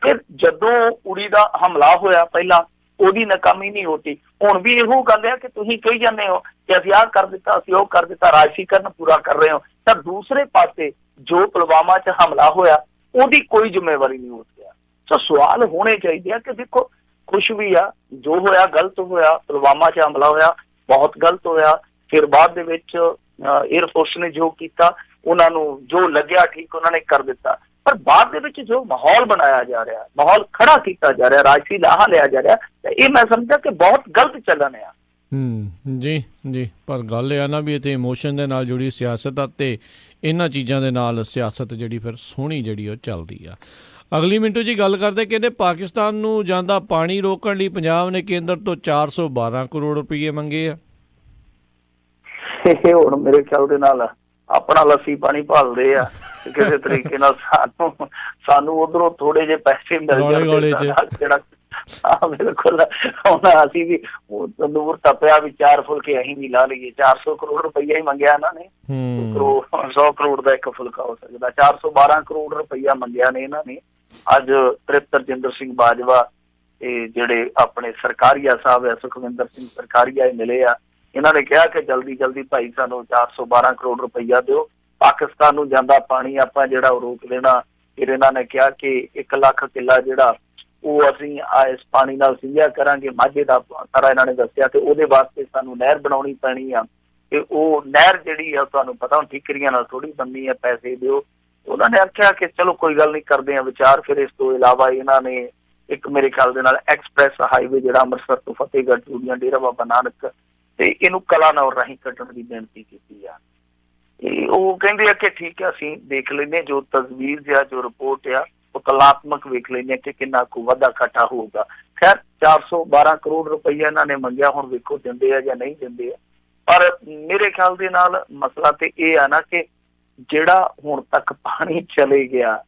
ਫਿਰ ਜਦੋਂ ਉੜੀ ਦਾ ਹਮਲਾ ਹੋਇਆ ਪਹਿਲਾਂ, ਉਹਦੀ ਨਾਕਾਮੀ ਨਹੀਂ ਹੋਤੀ। ਹੁਣ ਵੀ ਇਹੋ ਗੱਲ ਹੈ ਕਿ ਤੁਸੀਂ ਕਹੀ ਜਾਂਦੇ ਹੋ ਕਿ ਅਸੀਂ ਆਹ ਕਰ ਦਿੱਤਾ, ਅਸੀਂ ਉਹ ਕਰ ਦਿੱਤਾ, ਰਾਜਸੀਕਰਨ ਪੂਰਾ ਕਰ ਰਹੇ ਹੋ, ਤਾਂ ਦੂਸਰੇ ਪਾਸੇ ਜੋ ਪੁਲਵਾਮਾ 'ਚ ਹਮਲਾ ਹੋਇਆ ਉਹਦੀ ਕੋਈ ਜ਼ਿੰਮੇਵਾਰੀ ਨਹੀਂ ਹੋ ਰਿਹਾ। ਸੋ ਸਵਾਲ ਹੋਣੇ ਚਾਹੀਦੇ ਆ ਕਿ ਦੇਖੋ ਕੁਛ ਵੀ ਆ, ਜੋ ਹੋਇਆ ਗਲਤ ਹੋਇਆ, ਪੁਲਵਾਮਾ 'ਚ ਹਮਲਾ ਹੋਇਆ ਬਹੁਤ ਗਲਤ ਹੋਇਆ। ਫਿਰ ਬਾਅਦ ਦੇ ਵਿੱਚ 에ਅਰਫੋਰਸ ਨੇ ਜੋ ਕੀਤਾ, ਉਹਨਾਂ ਨੂੰ ਜੋ ਲੱਗਿਆ ਠੀਕ ਉਹਨਾਂ ਨੇ ਕਰ ਦਿੱਤਾ, ਪਰ ਬਾਅਦ ਦੇ ਵਿੱਚ ਜੋ ਮਾਹੌਲ ਬਣਾਇਆ ਜਾ ਰਿਹਾ, ਮਾਹੌਲ ਖੜਾ ਕੀਤਾ ਜਾ ਰਿਹਾ, ਰਾਜਸੀ ਲਾਹਾ ਲਿਆ ਜਾ ਰਿਹਾ, ਇਹ ਮੈਂ ਸਮਝਦਾ ਕਿ ਬਹੁਤ ਗਲਤ ਚੱਲਣ ਆ। ਜੀ ਜੀ। ਪਰ ਗੱਲ ਇਹ ਆ ਨਾ ਵੀ ਇੱਥੇ ਇਮੋਸ਼ਨ ਦੇ ਨਾਲ ਜੁੜੀ ਸਿਆਸਤ ਆ ਤੇ ਇਹਨਾਂ ਚੀਜ਼ਾਂ ਦੇ ਨਾਲ ਸਿਆਸਤ ਜਿਹੜੀ ਫਿਰ ਸੋਹਣੀ ਜਿਹੜੀ ਉਹ ਚੱਲਦੀ ਆ। ਅਗਲੀ ਮਿੰਟੂ ਜੀ ਗੱਲ ਕਰਦੇ, ਕਹਿੰਦੇ ਪਾਕਿਸਤਾਨ ਨੂੰ ਜਾਂਦਾ ਪਾਣੀ ਰੋਕਣ ਲਈ ਪੰਜਾਬ ਨੇ ਕੇਂਦਰ ਤੋਂ 412 ਕਰੋੜ ਰੁਪਏ ਮੰਗੇ ਆ। ਇਹ ਹੁਣ ਮੇਰੇ ਖਿਆਲ ਦੇ ਨਾਲ ਆਪਣਾ ਲੱਸੀ ਪਾਣੀ ਭਾਲਦੇ ਆ ਕਿਸੇ ਤਰੀਕੇ ਨਾਲ, ਸਾਨੂੰ ਉਧਰੋਂ ਥੋੜੇ ਜਿਹੇ ਪੈਸੇ ਮਿਲ ਜਾਂਦੇ ਜਿਹੜਾ ਬਿਲਕੁਲ। ਹੁਣ ਅਸੀਂ ਵੀ ਤੰਦੂਰ ਤਪਿਆ ਵੀ 4 ਫੁਲਕੇ ਅਸੀਂ ਵੀ ਲਾ ਲਈਏ। 400 ਕਰੋੜ ਰੁਪਈਆ ਹੀ ਮੰਗਿਆ ਇਹਨਾਂ ਨੇ, 100 ਕਰੋੜ ਦਾ ਇੱਕ ਫੁਲਕਾ ਹੋ ਸਕਦਾ। 412 ਕਰੋੜ ਰੁਪਈਆ ਮੰਗਿਆ ਨੇ ਇਹਨਾਂ ਨੇ। ਅੱਜ ਤ੍ਰਿਪਤ ਸਿੰਘ ਬਾਜਵਾ ਤੇ ਜਿਹੜੇ ਆਪਣੇ ਸਰਕਾਰੀਆ ਸਾਹਿਬ ਆ, ਸੁਖਵਿੰਦਰ ਸਿੰਘ ਸਰਕਾਰੀਆ ਮਿਲੇ ਆ, ਇਹਨਾਂ ਨੇ ਕਿਹਾ ਕਿ ਜਲਦੀ ਭਾਈ ਸਾਨੂੰ 412 ਕਰੋੜ ਰੁਪਈਆ ਦਿਓ, ਪਾਕਿਸਤਾਨ ਨੂੰ ਜਾਂਦਾ ਪਾਣੀ ਆਪਾਂ ਜਿਹੜਾ ਉਹ ਰੋਕ ਦੇਣਾ। ਫਿਰ ਇਹਨਾਂ ਨੇ ਕਿਹਾ ਕਿ 1 ਲੱਖ ਕਿੱਲਾ ਜਿਹੜਾ ਉਹ ਅਸੀਂ ਇਸ ਪਾਣੀ ਨਾਲ ਸਿੰਜਿਆ ਕਰਾਂਗੇ, ਮਾਝੇ ਦਾ ਸਾਰਾ ਇਹਨਾਂ ਨੇ ਦੱਸਿਆ, ਤੇ ਉਹਦੇ ਵਾਸਤੇ ਸਾਨੂੰ ਨਹਿਰ ਬਣਾਉਣੀ ਪੈਣੀ ਆ, ਤੇ ਉਹ ਨਹਿਰ ਜਿਹੜੀ ਆ ਤੁਹਾਨੂੰ ਪਤਾ ਹੁਣ ਠੀਕਰੀਆਂ ਨਾਲ ਥੋੜੀ ਬਣਨੀ ਆ, ਪੈਸੇ ਦਿਓ। ਉਹਨਾਂ ਨੇ ਆਖਿਆ ਕਿ ਚਲੋ ਕੋਈ ਗੱਲ ਨਹੀਂ, ਕਰਦੇ ਆ ਵਿਚਾਰ। ਫਿਰ ਇਸ ਤੋਂ ਇਲਾਵਾ ਇਹਨਾਂ ਨੇ ਇੱਕ ਮੇਰੇ ਖਿਆਲ ਦੇ ਨਾਲ ਐਕਸਪ੍ਰੈਸ ਹਾਈਵੇ ਜਿਹੜਾ ਅੰਮ੍ਰਿਤਸਰ ਤੋਂ ਫਤਿਹਗੜ੍ਹ ਚੂੜੀਆਂ ਡੇਰਾ ਬਾਬਾ ਨਾਨਕ ਤੇ ਇਹਨੂੰ ਕਲਾਨੌਰ ਰਾਹੀਂ ਕੱਢਣ ਦੀ ਬੇਨਤੀ ਕੀਤੀ ਆ। ਉਹ ਕਹਿੰਦੇ ਆ ਕਿ ਠੀਕ ਹੈ ਅਸੀਂ ਦੇਖ ਲੈਂਦੇ, ਜੋ ਤਜਵੀਜ਼ ਆ, ਜੋ ਰਿਪੋਰਟ ਆ, ਉਹ ਕਲਾਤਮਕ ਵੇਖ ਲੈਂਦੇ ਕਿ ਕਿੰਨਾ ਕੁ ਵਾਧਾ ਘਾਟਾ ਹੋਊਗਾ। ਖੈਰ 412 ਕਰੋੜ ਰੁਪਈਆ ਇਹਨਾਂ ਨੇ ਮੰਗਿਆ, ਹੁਣ ਵੇਖੋ ਦਿੰਦੇ ਆ ਜਾਂ ਨਹੀਂ ਦਿੰਦੇ ਆ। ਪਰ ਮੇਰੇ ਖਿਆਲ ਦੇ ਨਾਲ ਮਸਲਾ ਤੇ ਇਹ ਆ ਨਾ ਕਿ ਜਿਹੜਾ ਹੁਣ ਤੱਕ ਪਾਣੀ ਚਲੇ ਗਿਆ,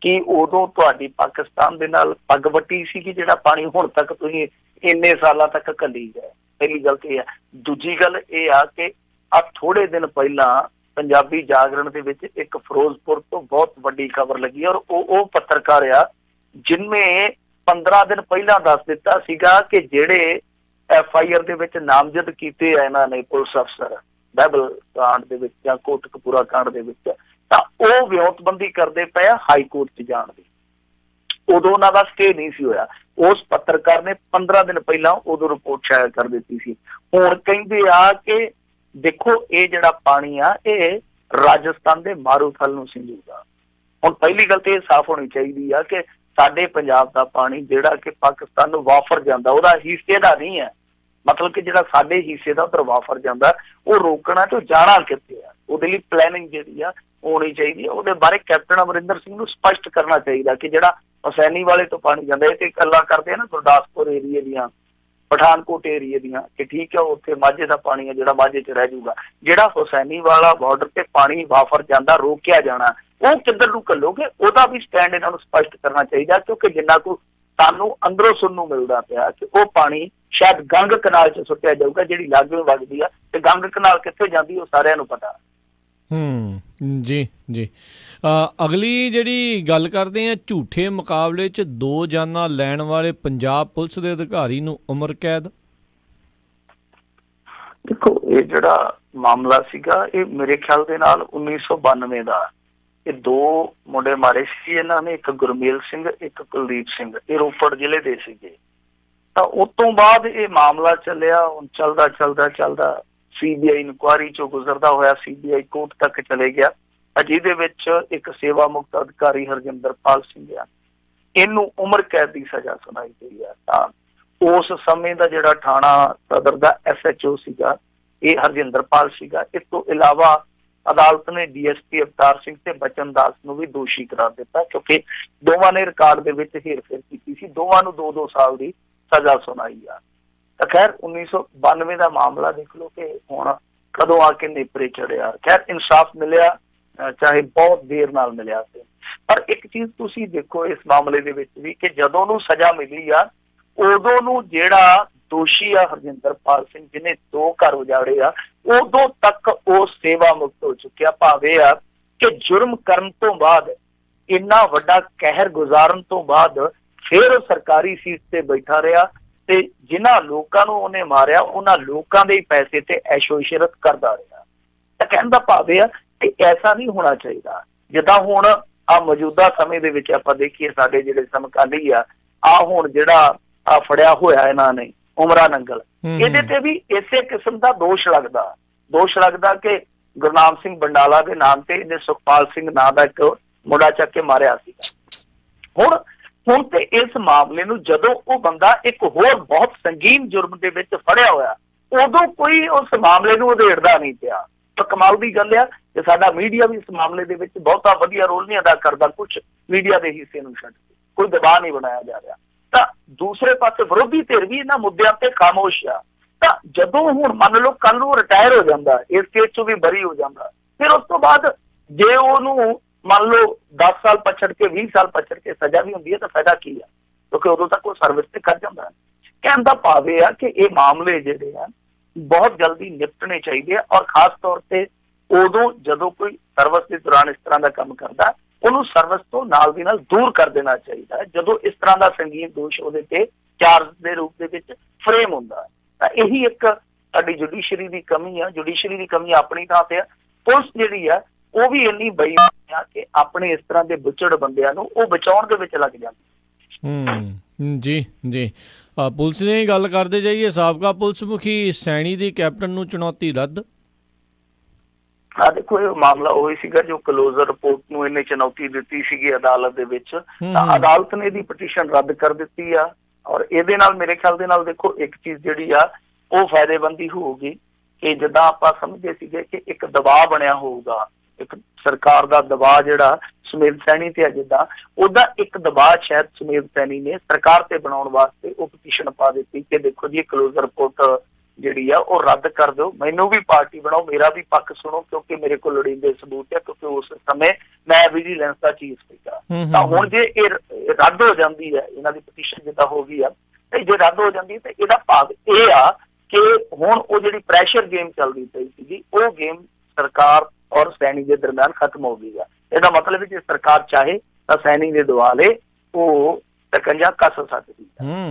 ਕਿ ਉਦੋਂ ਤੁਹਾਡੀ ਪਾਕਿਸਤਾਨ ਦੇ ਨਾਲ ਪੱਗ ਵੱਟੀ ਸੀ ਕਿ ਜਿਹੜਾ ਪਾਣੀ ਹੁਣ ਤੱਕ ਤੁਸੀਂ ਇੰਨੇ ਸਾਲਾਂ ਤੱਕ ਘੱਲੀ ਗਏ। ਪਹਿਲੀ ਗੱਲ ਤੇ ਇਹ ਆ। ਦੂਜੀ ਗੱਲ ਇਹ ਆ ਕਿ ਆ ਥੋੜੇ ਦਿਨ ਪਹਿਲਾਂ ਪੰਜਾਬੀ ਜਾਗਰਣ ਦੇ ਵਿੱਚ ਇੱਕ ਫਿਰੋਜ਼ਪੁਰ ਤੋਂ ਬਹੁਤ ਵੱਡੀ ਖਬਰ ਲੱਗੀ, ਔਰ ਉਹ ਪੱਤਰਕਾਰ ਆ ਜਿਹਨੇ 15 ਦਿਨ ਪਹਿਲਾਂ ਦੱਸ ਦਿੱਤਾ ਸੀਗਾ ਕਿ ਜਿਹੜੇ FIR ਦੇ ਵਿੱਚ ਨਾਮਜ਼ਦ ਕੀਤੇ ਆ ਇਹਨਾਂ ਨੇ ਪੁਲਿਸ ਅਫਸਰ ਬਾਈਬਲ ਕਾਂਡ ਦੇ ਵਿੱਚ ਜਾਂ ਕੋਟਕਪੂਰਾ ਕਾਂਡ ਦੇ ਵਿੱਚ, ਤਾਂ ਉਹ ਵਿਉਂਤਬੰਦੀ ਕਰਦੇ ਪਏ ਆ ਹਾਈ ਕੋਰਟ 'ਚ ਜਾਣ ਦੀ। ਉਦੋਂ ਉਹਨਾਂ ਦਾ ਸਟੇ ਨਹੀਂ ਸੀ ਹੋਇਆ। ਉਸ ਪੱਤਰਕਾਰ ਨੇ 15 ਦਿਨ ਪਹਿਲਾਂ ਉਦੋਂ ਰਿਪੋਰਟ ਸ਼ਾਇਰ ਕਰ ਦਿੱਤੀ ਸੀ। ਹੁਣ ਕਹਿੰਦੇ ਆ ਕਿ ਦੇਖੋ ਇਹ ਜਿਹੜਾ ਪਾਣੀ ਆ ਇਹ ਰਾਜਸਥਾਨ ਦੇ ਮਾਰੂਥਲ ਨੂੰ ਸਿੰਜੂਗਾ। ਹੁਣ ਪਹਿਲੀ ਗੱਲ ਤੇ ਇਹ ਸਾਫ਼ ਹੋਣੀ ਚਾਹੀਦੀ ਆ ਕਿ ਸਾਡੇ ਪੰਜਾਬ ਦਾ ਪਾਣੀ ਜਿਹੜਾ ਕਿ ਪਾਕਿਸਤਾਨ ਨੂੰ ਵਾਫਰ ਜਾਂਦਾ, ਉਹਦਾ ਹਿੱਸੇ ਦਾ ਨਹੀਂ ਹੈ। ਮਤਲਬ ਕਿ ਜਿਹੜਾ ਸਾਡੇ ਹਿੱਸੇ ਦਾ ਉੱਧਰ ਵਾਫਰ ਜਾਂਦਾ, ਉਹ ਰੋਕਣਾ ਤੇ ਜਾਣਾ ਕਿੱਥੇ ਆ, ਉਹਦੇ ਲਈ ਪਲੈਨਿੰਗ ਜਿਹੜੀ ਆ ਹੋਣੀ ਚਾਹੀਦੀ ਹੈ। ਉਹਦੇ ਬਾਰੇ ਕੈਪਟਨ ਅਮਰਿੰਦਰ ਸਿੰਘ ਨੂੰ ਸਪਸ਼ਟ ਕਰਨਾ ਚਾਹੀਦਾ ਕਿ ਜਿਹੜਾ ਹੁਸੈਨੀ ਵਾਲੇ ਤੋਂ ਪਾਣੀ ਜਾਂਦਾ, ਇਹ ਤੇ ਗੱਲਾਂ ਕਰਦੇ ਆ ਨਾ ਗੁਰਦਾਸਪੁਰ ਏਰੀਏ ਦੀਆਂ, ਪਠਾਨਕੋਟ ਏਰੀਏ ਦੀਆਂ, ਕਿ ਠੀਕ ਹੈ ਉੱਥੇ ਮਾਝੇ ਦਾ ਪਾਣੀ ਹੈ ਜਿਹੜਾ ਮਾਝੇ 'ਚ ਰਹਿ ਜਾਊਗਾ। ਜਿਹੜਾ ਹੁਸੈਨੀ ਵਾਲਾ ਬਾਰਡਰ ਤੇ ਪਾਣੀ ਵਾਫਰ ਜਾਂਦਾ ਰੋਕਿਆ ਜਾਣਾ, ਉਹ ਕਿੱਧਰ ਨੂੰ ਘੱਲੋਗੇ, ਉਹਦਾ ਵੀ ਸਟੈਂਡ ਇਹਨਾਂ ਨੂੰ ਸਪਸ਼ਟ ਕਰਨਾ ਚਾਹੀਦਾ। ਕਿਉਂਕਿ ਜਿੰਨਾ ਕੁ ਸਾਨੂੰ ਅੰਦਰੋਂ ਸੁਣਨ ਨੂੰ ਮਿਲਦਾ ਪਿਆ ਕਿ ਉਹ ਪਾਣੀ ਸ਼ਾਇਦ ਗੰਗ ਕਨਾਲ 'ਚ ਸੁੱਟਿਆ ਜਾਊਗਾ, ਜਿਹੜੀ ਲਾਗੋਂ ਵਗਦੀ ਆ, ਤੇ ਗੰਗ ਕਨਾਲ ਕਿੱਥੇ ਜਾਂਦੀ ਉਹ ਸਾਰਿਆਂ ਨੂੰ ਪਤਾ। ਜੀ ਜੀ। ਅਗਲੀ ਜਿਹੜੀ ਗੱਲ ਕਰਦੇ ਆ, ਝੂਠੇ ਮੁਕਾਬਲੇ 'ਚ 2 ਜਾਨਾਂ ਲੈਣ ਵਾਲੇ ਪੰਜਾਬ ਪੁਲਿਸ ਦੇ ਅਧਿਕਾਰੀ ਨੂੰ ਉਮਰ ਕੈਦ। ਦੇਖੋ ਇਹ ਜਿਹੜਾ ਮਾਮਲਾ ਸੀਗਾ ਇਹ ਮੇਰੇ ਖਿਆਲ ਦੇ ਨਾਲ 1992 ਦਾ। ਇਹ 2 ਮੁੰਡੇ ਮਾਰੇ ਸੀ ਇਹਨਾਂ ਨੇ, ਇੱਕ ਗੁਰਮੇਲ ਸਿੰਘ, ਇੱਕ ਕੁਲਦੀਪ ਸਿੰਘ, ਇਹ ਰੋਪੜ ਜ਼ਿਲ੍ਹੇ ਦੇ ਸੀਗੇ। ਤਾਂ ਉਸ ਤੋਂ ਬਾਅਦ ਇਹ ਮਾਮਲਾ ਚੱਲਿਆ, ਹੁਣ ਚੱਲਦਾ CBI ਇਨਕੁਆਇਰੀ ਚੋਂ ਗੁਜ਼ਰਦਾ ਹੋਇਆ CBI ਕੋਰਟ ਤੱਕ ਚਲੇ ਗਿਆ, ਜਿਹਦੇ ਵਿੱਚ ਇੱਕ ਸੇਵਾ ਮੁਕਤ ਅਧਿਕਾਰੀ ਹਰਜਿੰਦਰਪਾਲ ਸਿੰਘ ਆ, ਇਹਨੂੰ ਉਮਰ ਕੈਦ ਦੀ ਸਜ਼ਾ ਸੁਣਾਈ ਗਈ ਆ। ਤਾਂ ਉਸ ਸਮੇਂ ਦਾ ਜਿਹੜਾ ਥਾਣਾ ਸਦਰ ਦਾ SHO ਸੀਗਾ ਇਹ ਹਰਜਿੰਦਰਪਾਲ ਸੀਗਾ। ਇਸ ਤੋਂ ਇਲਾਵਾ ਅਦਾਲਤ ਨੇ DSP ਅਵਤਾਰ ਸਿੰਘ ਤੇ ਬਚਨ ਦਾਸ ਨੂੰ ਵੀ ਦੋਸ਼ੀ ਕਰਾਰ ਦਿੱਤਾ, ਕਿਉਂਕਿ ਦੋਵਾਂ ਨੇ ਰਿਕਾਰਡ ਦੇ ਵਿੱਚ ਹੇਰ-ਫੇਰ ਕੀਤੀ ਸੀ। ਦੋਵਾਂ ਨੂੰ 2-2 ਸਾਲ ਦੀ ਸਜ਼ਾ ਸੁਣਾਈ ਆ। ਤਾਂ ਖੈਰ 1992 ਦਾ ਮਾਮਲਾ ਦੇਖ ਲਓ ਕਿ ਹੁਣ ਕਦੋਂ ਆ ਕੇ ਨੇਪਰੇ ਚੜਿਆ। ਖੈਰ ਇਨਸਾਫ ਮਿਲਿਆ, ਚਾਹੇ ਬਹੁਤ ਦੇਰ ਨਾਲ ਮਿਲਿਆ ਸੀ। ਪਰ ਇੱਕ ਚੀਜ਼ ਤੁਸੀਂ ਦੇਖੋ ਇਸ ਮਾਮਲੇ ਦੇ ਵਿੱਚ ਵੀ ਕਿ ਜਦੋਂ ਨੂੰ ਸਜ਼ਾ ਮਿਲੀ ਆ, ਉਦੋਂ ਨੂੰ ਜਿਹੜਾ ਦੋਸ਼ੀ ਆ ਹਰਜਿੰਦਰਪਾਲ ਸਿੰਘ ਜਿਹਨੇ 2 ਘਰ ਉਜਾੜੇ ਆ, ਉਦੋਂ ਤੱਕ ਉਹ ਸੇਵਾ ਮੁਕਤ ਹੋ ਚੁੱਕਿਆ। ਭਾਵੇਂ ਆ ਕਿ ਜੁਰਮ ਕਰਨ ਤੋਂ ਬਾਅਦ, ਇੰਨਾ ਵੱਡਾ ਕਹਿਰ ਗੁਜ਼ਾਰਨ ਤੋਂ ਬਾਅਦ ਫਿਰ ਉਹ ਸਰਕਾਰੀ ਸੀਟ ਤੇ ਬੈਠਾ ਰਿਹਾ ਤੇ ਜਿਨ੍ਹਾਂ ਲੋਕਾਂ ਨੂੰ ਉਹਨੇ ਮਾਰਿਆ ਉਹਨਾਂ ਲੋਕਾਂ ਦੇ ਪੈਸੇ ਤੇ ਐਸ਼ੋ ਇਸ਼ਰਤ ਕਰਦਾ ਰਿਹਾ। ਤਾਂ ਕਹਿਣ ਦਾ ਭਾਵ ਇਹ ਆ ਕਿ ਐਸਾ ਨਹੀਂ ਹੋਣਾ ਚਾਹੀਦਾ। ਜਿੱਦਾਂ ਹੁਣ ਆ ਮੌਜੂਦਾ ਸਮੇਂ ਦੇ ਵਿੱਚ ਆਪਾਂ ਦੇਖੀਏ, ਸਾਡੇ ਜਿਹੜੇ ਸਮਕਾਲੀ ਆ ਹੁਣ ਜਿਹੜਾ ਫੜਿਆ ਹੋਇਆ ਇਹਨਾਂ ਨੇ ਉਮਰਾ ਨੰਗਲ, ਇਹਦੇ ਤੇ ਵੀ ਇਸੇ ਕਿਸਮ ਦਾ ਦੋਸ਼ ਲੱਗਦਾ ਕਿ ਗੁਰਨਾਮ ਸਿੰਘ ਬੰਡਾਲਾ ਦੇ ਨਾਮ ਤੇ ਇਹਨੇ ਸੁਖਪਾਲ ਸਿੰਘ ਨਾਂ ਦਾ ਇੱਕ ਮੁੰਡਾ ਚੱਕ ਕੇ ਮਾਰਿਆ ਸੀਗਾ। ਹੁਣ ਤੇ ਇਸ ਮਾਮਲੇ ਨੂੰ ਜਦੋਂ ਉਹ ਬੰਦਾ ਇੱਕ ਹੋਰ ਬਹੁਤ ਸੰਗੀਨ ਜੁਰਮ ਦੇ ਵਿੱਚ ਫੜਿਆ ਹੋਇਆ, ਉਦੋਂ ਕੋਈ ਉਸ ਮਾਮਲੇ ਨੂੰ ਉਧੇੜਦਾ ਨਹੀਂ ਪਿਆ। ਤਾਂ ਕਮਾਲ ਦੀ ਗੱਲ ਆ ਕਿ ਸਾਡਾ ਮੀਡੀਆ ਵੀ ਇਸ ਮਾਮਲੇ ਦੇ ਵਿੱਚ ਬਹੁਤਾ ਵਧੀਆ ਰੋਲ ਨਹੀਂ ਅਦਾ ਕਰਦਾ। ਕੁਝ ਮੀਡੀਆ ਦੇ ਹਿੱਸੇ ਨੂੰ ਛੱਡ ਕੇ ਕੋਈ ਦਬਾਅ ਨਹੀਂ ਬਣਾਇਆ ਜਾ ਰਿਹਾ। ਤਾਂ ਦੂਸਰੇ ਪਾਸੇ ਵਿਰੋਧੀ ਧਿਰ ਵੀ ਇਹਨਾਂ ਮੁੱਦਿਆਂ ਤੇ ਖਾਮੋਸ਼ ਆ। ਤਾਂ ਜਦੋਂ ਹੁਣ ਮੰਨ ਲਓ ਕੱਲ ਨੂੰ ਰਿਟਾਇਰ ਹੋ ਜਾਂਦਾ, ਇਸ ਕੇਸ ਚੋਂ ਵੀ ਬਰੀ ਹੋ ਜਾਂਦਾ, ਫਿਰ ਉਸ ਤੋਂ ਬਾਅਦ ਜੇ ਉਹਨੂੰ ਮੰਨ ਲਓ 10 ਸਾਲ ਪਛੜ ਕੇ 20 ਸਾਲ ਪਛੜ ਕੇ ਸਜ਼ਾ ਵੀ ਹੁੰਦੀ ਹੈ ਤਾਂ ਫਾਇਦਾ ਕੀ ਆ, ਕਿਉਂਕਿ ਉਦੋਂ ਤੱਕ ਉਹ ਸਰਵਿਸ ਤੇ ਕਰ ਜਾਂਦਾ। ਕਹਿਣ ਦਾ ਭਾਵ ਇਹ ਆ ਕਿ ਇਹ ਮਾਮਲੇ ਜਿਹੜੇ ਆ ਬਹੁਤ ਜਲਦੀ ਨਿਪਟਣੇ ਚਾਹੀਦੇ ਆ, ਔਰ ਖਾਸ ਤੌਰ ਤੇ ਉਦੋਂ ਜਦੋਂ ਕੋਈ ਸਰਵਿਸ ਦੇ ਦੌਰਾਨ ਇਸ ਤਰ੍ਹਾਂ ਦਾ ਕੰਮ ਕਰਦਾ, ਉਹਨੂੰ ਸਰਵਿਸ ਤੋਂ ਨਾਲ ਦੀ ਨਾਲ ਦੂਰ ਕਰ ਦੇਣਾ ਚਾਹੀਦਾ ਹੈ ਜਦੋਂ ਇਸ ਤਰ੍ਹਾਂ ਦਾ ਸੰਗੀਨ ਦੋਸ਼ ਉਹਦੇ ਤੇ ਚਾਰਜ ਦੇ ਰੂਪ ਦੇ ਵਿੱਚ ਫਰੇਮ ਹੁੰਦਾ। ਤਾਂ ਇਹੀ ਇੱਕ ਸਾਡੀ ਜੁਡੀਸ਼ਰੀ ਦੀ ਕਮੀ ਆ। ਜੁਡੀਸ਼ਰੀ ਦੀ ਕਮੀ ਆਪਣੀ ਥਾਂ ਤੇ ਆ। ਪੁਲਿਸ ਜਿਹੜੀ ਆ ਉਹ ਵੀ ਇੰਨੀ ਬੇਈਮਾਨ ਆ ਕਿ ਆਪਣੇ ਇਸ ਤਰ੍ਹਾਂ ਦੇ ਬੁੱਚੜ ਬੰਦਿਆਂ ਨੂੰ ਉਹ ਬਚਾਉਣ ਦੇ ਵਿੱਚ ਲੱਗ ਜਾਂਦੀ। ਜੀ ਪੁਲਿਸ ਦੀ ਗੱਲ ਕਰਦੇ ਜਾਈਏ, ਸਾਬਕਾ ਪੁਲਿਸ ਮੁਖੀ ਸੈਣੀ ਦੀ ਕੈਪਟਨ ਨੂੰ ਚੁਣੌਤੀ ਰੱਦ। ਦੇਖੋ ਇਹ ਮਾਮਲਾ ਉਹੀ ਸੀਗਾ ਜੋ ਕਲੋਜ਼ਰ ਰਿਪੋਰਟ ਨੂੰ ਇਹਨੇ ਚੁਣੌਤੀ ਦਿੱਤੀ ਸੀਗੀ ਅਦਾਲਤ ਦੇ ਵਿੱਚ। ਤਾਂ ਅਦਾਲਤ ਨੇ ਇਹਦੀ ਪਟੀਸ਼ਨ ਰੱਦ ਕਰ ਦਿੱਤੀ ਆ, ਔਰ ਇਹਦੇ ਨਾਲ ਮੇਰੇ ਖਿਆਲ ਦੇ ਨਾਲ ਦੇਖੋ ਇੱਕ ਚੀਜ਼ ਜਿਹੜੀ ਆ ਉਹ ਫਾਇਦੇਮੰਦੀ ਹੋਊਗੀ ਕਿ ਜਿੱਦਾਂ ਆਪਾਂ ਸਮਝਦੇ ਸੀਗੇ ਕਿ ਇੱਕ ਦਬਾਅ ਬਣਿਆ ਹੋਊਗਾ, ਇੱਕ ਸਰਕਾਰ ਦਾ ਦਬਾਅ ਜਿਹੜਾ ਸੁਮੇਧ ਸੈਣੀ ਤੇ ਆ, ਜਿੱਦਾਂ ਉਹਦਾ ਇੱਕ ਦਬਾਅ ਸ਼ਾਇਦ ਸੁਮੇਧ ਸੈਣੀ ਨੇ ਸਰਕਾਰ ਤੇ ਬਣਾਉਣ ਵਾਸਤੇ ਉਹ ਪਟੀਸ਼ਨ ਪਾ ਦਿੱਤੀ ਕਿ ਦੇਖੋ ਜੀ ਕਲੋਜ਼ਰ ਰਿਪੋਰਟ ਜਿਹੜੀ ਆ ਉਹ ਰੱਦ ਕਰ ਦਿਓ, ਮੈਨੂੰ ਵੀ ਪਾਰਟੀ ਬਣਾਓ, ਮੇਰਾ ਵੀ ਪੱਖ ਸੁਣੋ, ਕਿਉਂਕਿ ਮੇਰੇ ਕੋਲ ਲੋੜੀਂਦੇ ਸਬੂਤ ਹੈ, ਕਿਉਂਕਿ ਉਸ ਸਮੇਂ ਮੈਂ ਵਿਜੀਲੈਂਸ ਦਾ ਚੀਫ ਸੀਗਾ। ਤਾਂ ਹੁਣ ਜੇ ਇਹ ਰੱਦ ਹੋ ਜਾਂਦੀ ਹੈ, ਇਹਨਾਂ ਦੀ ਪਟੀਸ਼ਨ ਜਿੱਦਾਂ ਹੋ ਗਈ ਆ, ਤੇ ਜੇ ਰੱਦ ਹੋ ਜਾਂਦੀ ਤੇ ਇਹਦਾ ਭਾਵ ਇਹ ਆ ਕਿ ਹੁਣ ਉਹ ਜਿਹੜੀ ਪ੍ਰੈਸ਼ਰ ਗੇਮ ਚੱਲਦੀ ਪਈ ਸੀਗੀ ਉਹ ਗੇਮ ਸਰਕਾਰ ਔਰ ਸੈਣੀ ਦੇ ਦਰਮਿਆਨ ਖਤਮ ਹੋ ਗਈ ਆ। ਇਹਦਾ ਮਤਲਬ ਜੇ ਸਰਕਾਰ ਚਾਹੇ ਤਾਂ ਸੈਣੀ ਦੇ ਦੁਆਲੇ ਉਹ ਤਕੰਜਾ ਕੱਸ ਸਕਦੀ ਹੈ।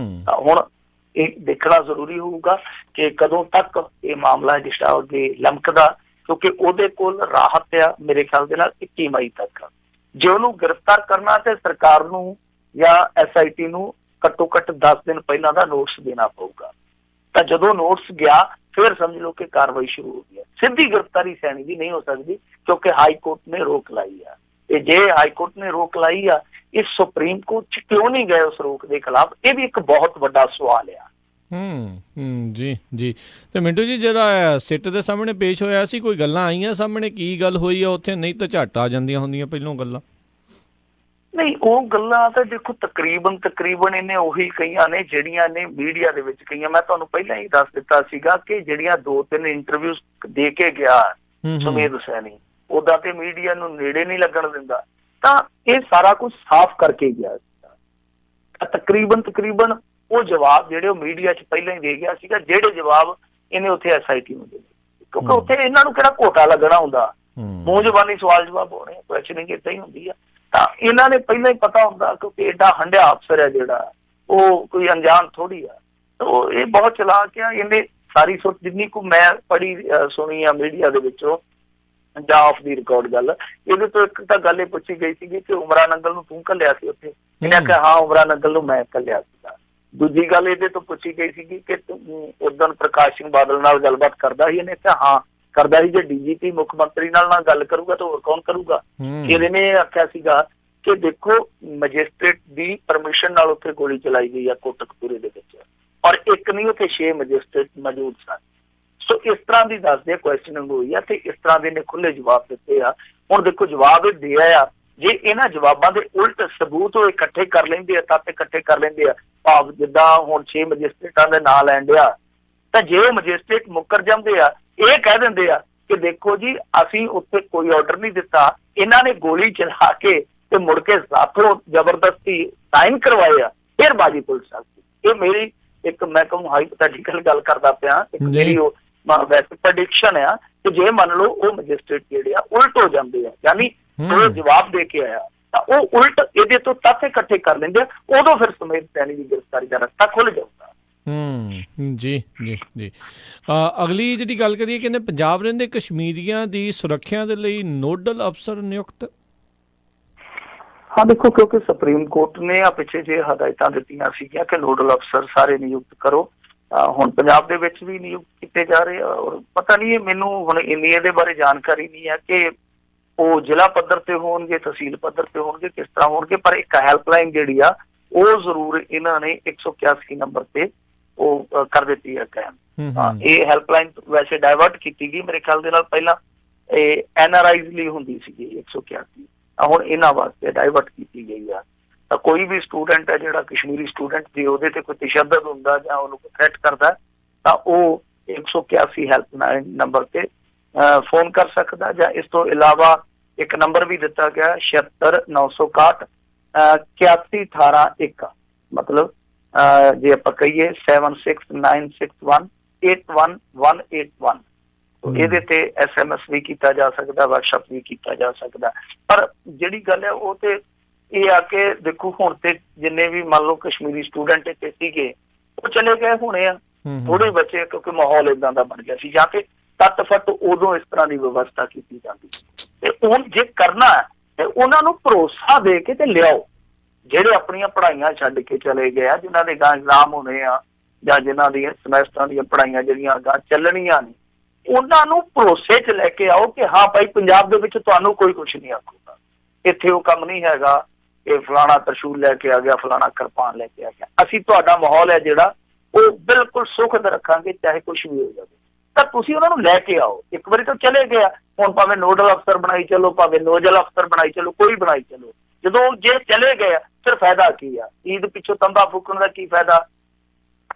ਤਾਂ ਹੁਣ ਇਹ ਦੇਖਣਾ ਜ਼ਰੂਰੀ ਹੋਊਗਾ ਕਿ ਕਦੋਂ ਤੱਕ ਇਹ ਮਾਮਲਾ ਜਿਹੜਾ ਉਹਦੇ ਲਮਕਦਾ, ਕਿਉਂਕਿ ਉਹਦੇ ਕੋਲ ਰਾਹਤ ਆ ਮੇਰੇ ਖਿਆਲ ਦੇ ਨਾਲ 21 ਮਈ ਤੱਕ। ਜੇ ਉਹਨੂੰ ਗ੍ਰਿਫਤਾਰ ਕਰਨਾ ਤੇ ਸਰਕਾਰ ਨੂੰ ਜਾਂ SIT ਨੂੰ ਘੱਟੋ ਘੱਟ 10 ਦਿਨ ਪਹਿਲਾਂ ਦਾ ਨੋਟਿਸ ਦੇਣਾ ਪਊਗਾ। ਤਾਂ ਜਦੋਂ ਨੋਟਿਸ ਗਿਆ ਫਿਰ ਸਮਝ ਲਓ ਕਿ ਕਾਰਵਾਈ ਸ਼ੁਰੂ ਹੋ ਗਈ। ਸਿੱਧੀ ਗ੍ਰਿਫਤਾਰੀ ਸੈਣੀ ਦੀ ਨਹੀਂ ਹੋ ਸਕਦੀ ਕਿਉਂਕਿ ਹਾਈ ਕੋਰਟ ਨੇ ਰੋਕ ਲਾਈ ਆ। ਤੇ ਜੇ ਹਾਈ ਕੋਰਟ ਨੇ ਰੋਕ ਲਾਈ ਆ, ਇਹ ਸੁਪਰੀਮ ਕੋਰਟ ਚ ਕਿਉਂ ਨਹੀਂ ਗਏ ਉਸ ਰੋਕ ਦੇ ਖਿਲਾਫ, ਇਹ ਵੀ ਇੱਕ ਬਹੁਤ ਵੱਡਾ ਸਵਾਲ ਆ। ਜੀ ਜੀ। ਤੇ ਮਿੰਟੂ ਜੀ, ਜਿਹੜਾ ਸਿੱਟ ਦੇ ਸਾਹਮਣੇ ਪੇਸ਼ ਹੋਇਆ ਸੀ, ਕੋਈ ਗੱਲਾਂ ਆਈਆਂ ਸਾਹਮਣੇ, ਕੀ ਗੱਲ ਹੋਈ ਆ ਉੱਥੇ? ਨਹੀਂ ਤਾਂ ਝੱਟ ਆ ਜਾਂਦੀਆਂ ਹੁੰਦੀਆਂ ਪਹਿਲੋਂ ਗੱਲਾਂ। ਨਹੀਂ, ਉਹ ਗੱਲਾਂ ਤਾਂ ਦੇਖੋ ਤਕਰੀਬਨ ਇਹਨੇ ਉਹੀ ਕਹੀਆਂ ਨੇ ਜਿਹੜੀਆਂ ਨੇ ਮੀਡੀਆ ਦੇ ਵਿੱਚ ਕਹੀਆਂ। ਮੈਂ ਤੁਹਾਨੂੰ ਪਹਿਲਾਂ ਹੀ ਦੱਸ ਦਿੱਤਾ ਸੀਗਾ ਕਿ ਜਿਹੜੀਆਂ 2-3 ਇੰਟਰਵਿਊ ਦੇ ਕੇ ਗਿਆ ਸੁਮੇਧ ਸੈਣੀ, ਉਹਦਾ ਤੇ ਮੀਡੀਆ ਨੂੰ ਨੇੜੇ ਨਹੀਂ ਲੱਗਣ ਦਿੰਦਾ, ਤਾਂ ਇਹ ਸਾਰਾ ਕੁਝ ਸਾਫ਼ ਕਰਕੇ ਗਿਆ ਸੀਗਾ। ਤਕਰੀਬਨ ਉਹ ਜਵਾਬ ਜਿਹੜੇ ਉਹ ਮੀਡੀਆ 'ਚ ਪਹਿਲਾਂ ਹੀ ਦੇ ਗਿਆ ਸੀਗਾ, ਜਿਹੜੇ ਜਵਾਬ ਇਹਨੇ ਉੱਥੇ SIT ਨੂੰ ਦਿੱਤੇ, ਕਿਉਂਕਿ ਉੱਥੇ ਇਹਨਾਂ ਨੂੰ ਕਿਹੜਾ ਘੋਟਾ ਲੱਗਣਾ ਹੁੰਦਾ, ਮੂੰਹ ਜ਼ਬਾਨੀ ਸਵਾਲ ਜਵਾਬ ਹੋਣੇ, ਕੁਐਸਚਨਿੰਗ ਏਦਾਂ ਹੀ ਹੁੰਦੀ ਆ। ਤਾਂ ਇਹਨਾਂ ਨੇ ਪਹਿਲਾਂ ਹੀ ਪਤਾ ਹੁੰਦਾ ਕਿਉਂਕਿ ਏਡਾ ਹੰਢਿਆ ਅਫਸਰ ਹੈ ਜਿਹੜਾ, ਉਹ ਕੋਈ ਅਣਜਾਣ ਥੋੜੀ ਆ। ਤਾਂ ਇਹ ਬਹੁਤ ਚਲਾਕ ਆ। ਇਹਨੇ ਸਾਰੀ ਸੋਚ ਜਿੰਨੀ ਕੁ ਮੈਂ ਪੜ੍ਹੀ ਸੁਣੀ ਆ ਮੀਡੀਆ ਦੇ ਵਿੱਚੋਂ ਜਾਂ ਆਫ ਦੀ ਰਿਕਾਰਡ ਗੱਲ, ਇਹਦੇ ਤੋਂ ਇੱਕ ਤਾਂ ਗੱਲ ਇਹ ਪੁੱਛੀ ਗਈ ਸੀਗੀ ਕਿ ਉਮਰਾ ਨੰਗਲ ਨੂੰ ਤੂੰ ਘੱਲਿਆ ਸੀ ਉੱਥੇ? ਇਹਨੇ ਆਖਿਆ ਹਾਂ ਉਮਰਾ ਨੰਗਲ ਨੂੰ ਮੈਂ ਘੱਲਿਆ ਸੀਗਾ। ਦੂਜੀ ਗੱਲ ਇਹਦੇ ਤੋਂ ਪੁੱਛੀ ਗਈ ਸੀਗੀ ਕਿ ਉਦੋਂ ਪ੍ਰਕਾਸ਼ ਸਿੰਘ ਬਾਦਲ ਨਾਲ ਗੱਲਬਾਤ ਕਰਦਾ ਸੀ? ਇਹਨੇ ਕਿਹਾ ਹਾਂ ਕਰਦਾ ਸੀ। ਜੇ DGP ਮੁੱਖ ਮੰਤਰੀ ਨਾਲ ਗੱਲ ਕਰੂਗਾ ਤਾਂ ਹੋਰ ਕੌਣ ਕਰੂਗਾ? ਫਿਰ ਇਹਨੇ ਆਖਿਆ ਸੀਗਾ ਕਿ ਦੇਖੋ ਮੈਜਿਸਟ੍ਰੇਟ ਦੀ ਪਰਮਿਸ਼ਨ ਨਾਲ ਉੱਥੇ ਗੋਲੀ ਚਲਾਈ ਗਈ ਆ ਕੋਟਕਪੂਰੇ ਦੇ ਵਿੱਚ, ਔਰ ਇੱਕ ਨਹੀਂ ਉੱਥੇ 6 ਮੈਜਿਸਟ੍ਰੇਟ ਮੌਜੂਦ ਸਨ। ਸੋ ਇਸ ਤਰ੍ਹਾਂ ਦੀ ਦੱਸਦੇ ਕੁਐਸਚਨਿੰਗ ਹੋਈ ਆ ਤੇ ਇਸ ਤਰ੍ਹਾਂ ਦੇ ਨੇ ਖੁੱਲੇ ਜਵਾਬ ਦਿੱਤੇ ਆ। ਹੁਣ ਦੇਖੋ ਜਵਾਬ ਇਹ ਦਿਆ ਆ, ਜੇ ਇਹਨਾਂ ਜਵਾਬਾਂ ਦੇ ਉਲਟ ਸਬੂਤ ਉਹ ਇਕੱਠੇ ਕਰ ਲੈਂਦੇ ਆ, ਤੱਤ ਇਕੱਠੇ ਕਰ ਲੈਂਦੇ ਆ, ਭਾਵ ਜਿੱਦਾਂ ਹੁਣ 6 ਮੈਜਿਸਟ੍ਰੇਟਾਂ ਦੇ ਨਾਂ ਲੈਣ ਡਿਆ, ਤਾਂ ਜੇ ਮੈਜਿਸਟ੍ਰੇਟ ਮੁੱਕਰ ਜਾਂਦੇ ਆ, ਇਹ ਕਹਿ ਦਿੰਦੇ ਆ ਕਿ ਦੇਖੋ ਜੀ ਅਸੀਂ ਉੱਥੇ ਕੋਈ ਆਰਡਰ ਨਹੀਂ ਦਿੱਤਾ, ਇਹਨਾਂ ਨੇ ਗੋਲੀ ਚਲਾ ਕੇ ਤੇ ਮੁੜ ਕੇ ਸਾਥੋਂ ਜ਼ਬਰਦਸਤੀ ਸਾਈਨ ਕਰਵਾਏ ਆ, ਫਿਰ ਬਾਜੀ ਪੁੱਲ ਸਕਦੀ। ਇਹ ਮੇਰੀ ਇੱਕ ਮੈਂ ਕਹੂੰ ਹਾਈਪੋਥੈਟੀਕਲ ਗੱਲ ਕਰਦਾ ਪਿਆ, ਇੱਕ ਮੇਰੀ ਉਹ ਵੈਸੇ ਪ੍ਰੈਡਿਕਸ਼ਨ ਆ ਕਿ ਜੇ ਮੰਨ ਲਓ ਉਹ ਮੈਜਿਸਟ੍ਰੇਟ ਜਿਹੜੇ ਆ ਉਲਟ ਹੋ ਜਾਂਦੇ ਆ, ਯਾਨੀ ਉਹ ਜਵਾਬ ਦੇ ਕੇ ਆਇਆ ਤਾਂ ਉਹ ਉਲਟ ਇਹਦੇ ਤੋਂ ਤੱਥ ਇਕੱਠੇ ਕਰ ਲੈਂਦੇ ਆ, ਉਦੋਂ ਫਿਰ ਸੁਮੇਧ ਸੈਣੀ ਦੀ ਗ੍ਰਿਫਤਾਰੀ ਦਾ ਰਸਤਾ ਖੁੱਲ ਜਾਊਗਾ। ਜੀ ਜੀ ਜੀ। ਅਗਲੀ ਜਿਹੜੀ ਗੱਲ ਕਰੀਏ, ਕਹਿੰਦੇ ਪੰਜਾਬ ਰਹਿੰਦੇ ਕਸ਼ਮੀਰੀਆਂ ਦੀ ਸੁਰੱਖਿਆ ਦੇ ਲਈ ਨੋਡਲ ਅਫਸਰ ਨਿਯੁਕਤ। ਹਾਂ ਦੇਖੋ, ਕਿਉਂਕਿ ਸੁਪਰੀਮ ਕੋਰਟ ਨੇ ਆ ਪਿੱਛੇ ਜੇ ਹਦਾਇਤਾਂ ਦਿੱਤੀਆਂ ਸੀਗੀਆਂ ਕਿ ਨੋਡਲ ਅਫਸਰ ਸਾਰੇ ਨਿਯੁਕਤ ਕਰੋ, ਹੁਣ ਪੰਜਾਬ ਦੇ ਵਿੱਚ ਵੀ ਨਿਯੁਕਤ ਕੀਤੇ ਜਾ ਰਹੇ ਆ। ਔਰ ਪਤਾ ਨਹੀਂ, ਮੈਨੂੰ ਹੁਣ ਇੰਨੀ ਇਹਦੇ ਬਾਰੇ ਜਾਣਕਾਰੀ ਨਹੀਂ ਹੈ ਕਿ ਉਹ ਜ਼ਿਲ੍ਹਾ ਪੱਧਰ ਤੇ ਹੋਣਗੇ, ਤਹਿਸੀਲ ਪੱਧਰ ਤੇ ਹੋਣਗੇ, ਕਿਸ ਤਰ੍ਹਾਂ ਹੋਣਗੇ, ਪਰ ਇੱਕ ਹੈਲਪਲਾਈਨ ਜਿਹੜੀ ਆ ਉਹ ਜ਼ਰੂਰ ਇਹਨਾਂ ਨੇ 181 ਨੰਬਰ ਤੇ ਉਹ ਕਰ ਦਿੱਤੀ ਹੈ ਕਾਇਮ। ਇਹ ਹੈਲਪਲਾਈਨ ਵੈਸੇ ਡਾਇਵਰਟ ਕੀਤੀ ਗਈ ਮੇਰੇ ਖਿਆਲ ਦੇ ਨਾਲ, ਪਹਿਲਾਂ ਇਹ NRIs ਲਈ ਹੁੰਦੀ ਸੀਗੀ 181, ਹੁਣ ਇਹਨਾਂ ਵਾਸਤੇ ਡਾਇਵਰਟ ਕੀਤੀ ਗਈ ਆ। ਤਾਂ ਕੋਈ ਵੀ ਸਟੂਡੈਂਟ ਹੈ ਜਿਹੜਾ ਕਸ਼ਮੀਰੀ ਸਟੂਡੈਂਟ, ਜੇ ਉਹਦੇ ਤੇ ਕੋਈ ਤਸ਼ੱਦਦ ਹੁੰਦਾ ਜਾਂ ਉਹਨੂੰ ਕੋਈ ਥ੍ਰੈਟ ਕਰਦਾ ਤਾਂ ਉਹ 181 ਹੈਲਪਲਾਈਨ ਨੰਬਰ ਤੇ ਫੋਨ ਕਰ ਸਕਦਾ। ਜਾਂ ਇਸ ਤੋਂ ਇਲਾਵਾ ਇੱਕ ਨੰਬਰ ਵੀ ਦਿੱਤਾ ਗਿਆ 76961 8118, ਮਤਲਬ ਜੇ ਆਪਾਂ ਕਹੀਏ 7696181181। ਇਹਦੇ ਤੇ SMS ਵੀ ਕੀਤਾ ਜਾ ਸਕਦਾ, WhatsApp ਵੀ ਕੀਤਾ ਜਾ ਸਕਦਾ। ਪਰ ਜਿਹੜੀ ਗੱਲ ਹੈ ਉਹ ਤੇ ਇਹ ਆ ਕਿ ਦੇਖੋ ਹੁਣ ਤੇ ਜਿੰਨੇ ਵੀ ਮੰਨ ਲਓ ਕਸ਼ਮੀਰੀ ਸਟੂਡੈਂਟ ਇੱਥੇ ਸੀਗੇ ਉਹ ਚਲੇ ਗਏ ਹੋਣੇ ਆ, ਥੋੜੇ ਬੱਚੇ, ਕਿਉਂਕਿ ਮਾਹੌਲ ਏਦਾਂ ਦਾ ਬਣ ਗਿਆ ਸੀ ਜਾਂ ਤੇ ਤੱਤ ਫੱਟ ਉਦੋਂ ਇਸ ਤਰ੍ਹਾਂ ਦੀ ਵਿਵਸਥਾ ਕੀਤੀ ਜਾਂਦੀ। ਤੇ ਹੁਣ ਜੇ ਕਰਨਾ ਤੇ ਉਹਨਾਂ ਨੂੰ ਭਰੋਸਾ ਦੇ ਕੇ ਤੇ ਲਿਆਓ, ਜਿਹੜੇ ਆਪਣੀਆਂ ਪੜ੍ਹਾਈਆਂ ਛੱਡ ਕੇ ਚਲੇ ਗਏ ਆ, ਜਿਨ੍ਹਾਂ ਦੇ ਗਾਂ ਇਗਜ਼ਾਮ ਹੋਣੇ ਆ ਜਾਂ ਜਿਨ੍ਹਾਂ ਦੀਆਂ ਸਮੈਸਟਰਾਂ ਦੀਆਂ ਪੜ੍ਹਾਈਆਂ ਜਿਹੜੀਆਂ ਗਾਂ ਚੱਲਣੀਆਂ ਨੇ, ਉਹਨਾਂ ਨੂੰ ਭਰੋਸੇ 'ਚ ਲੈ ਕੇ ਆਓ ਕਿ ਹਾਂ ਭਾਈ ਪੰਜਾਬ ਦੇ ਵਿੱਚ ਤੁਹਾਨੂੰ ਕੋਈ ਕੁਛ ਨਹੀਂ ਆਖੂਗਾ, ਇੱਥੇ ਉਹ ਕੰਮ ਨਹੀਂ ਹੈਗਾ ਇਹ ਫਲਾਣਾ ਤਰਸ਼ੂਲ ਲੈ ਕੇ ਆ ਗਿਆ, ਫਲਾਣਾ ਕਿਰਪਾਨ ਲੈ ਕੇ ਆ ਗਿਆ। ਅਸੀਂ ਤੁਹਾਡਾ ਮਾਹੌਲ ਹੈ ਜਿਹੜਾ ਉਹ ਬਿਲਕੁਲ ਸੁਖਦ ਰੱਖਾਂਗੇ, ਚਾਹੇ ਕੁਛ ਵੀ ਹੋ ਜਾਵੇ। ਤਾਂ ਤੁਸੀਂ ਉਹਨਾਂ ਨੂੰ ਲੈ ਕੇ ਆਓ। ਇੱਕ ਵਾਰੀ ਤਾਂ ਚਲੇ ਗਿਆ, ਹੁਣ ਭਾਵੇਂ ਨੋਡਲ ਅਫਸਰ ਬਣਾਈ ਚਲੋ, ਭਾਵੇਂ ਨੋਜਲ ਅਫਸਰ ਬਣਾਈ ਚਲੋ, ਕੋਈ ਬਣਾਈ ਚਲੋ, ਜਦੋਂ ਜੇ ਚਲੇ ਗਏ ਫਿਰ ਫਾਇਦਾ ਕੀ ਆ? ਈਦ ਪਿੱਛੋਂ ਤੰਬਾ ਫੂਕਣ ਦਾ ਕੀ ਫਾਇਦਾ?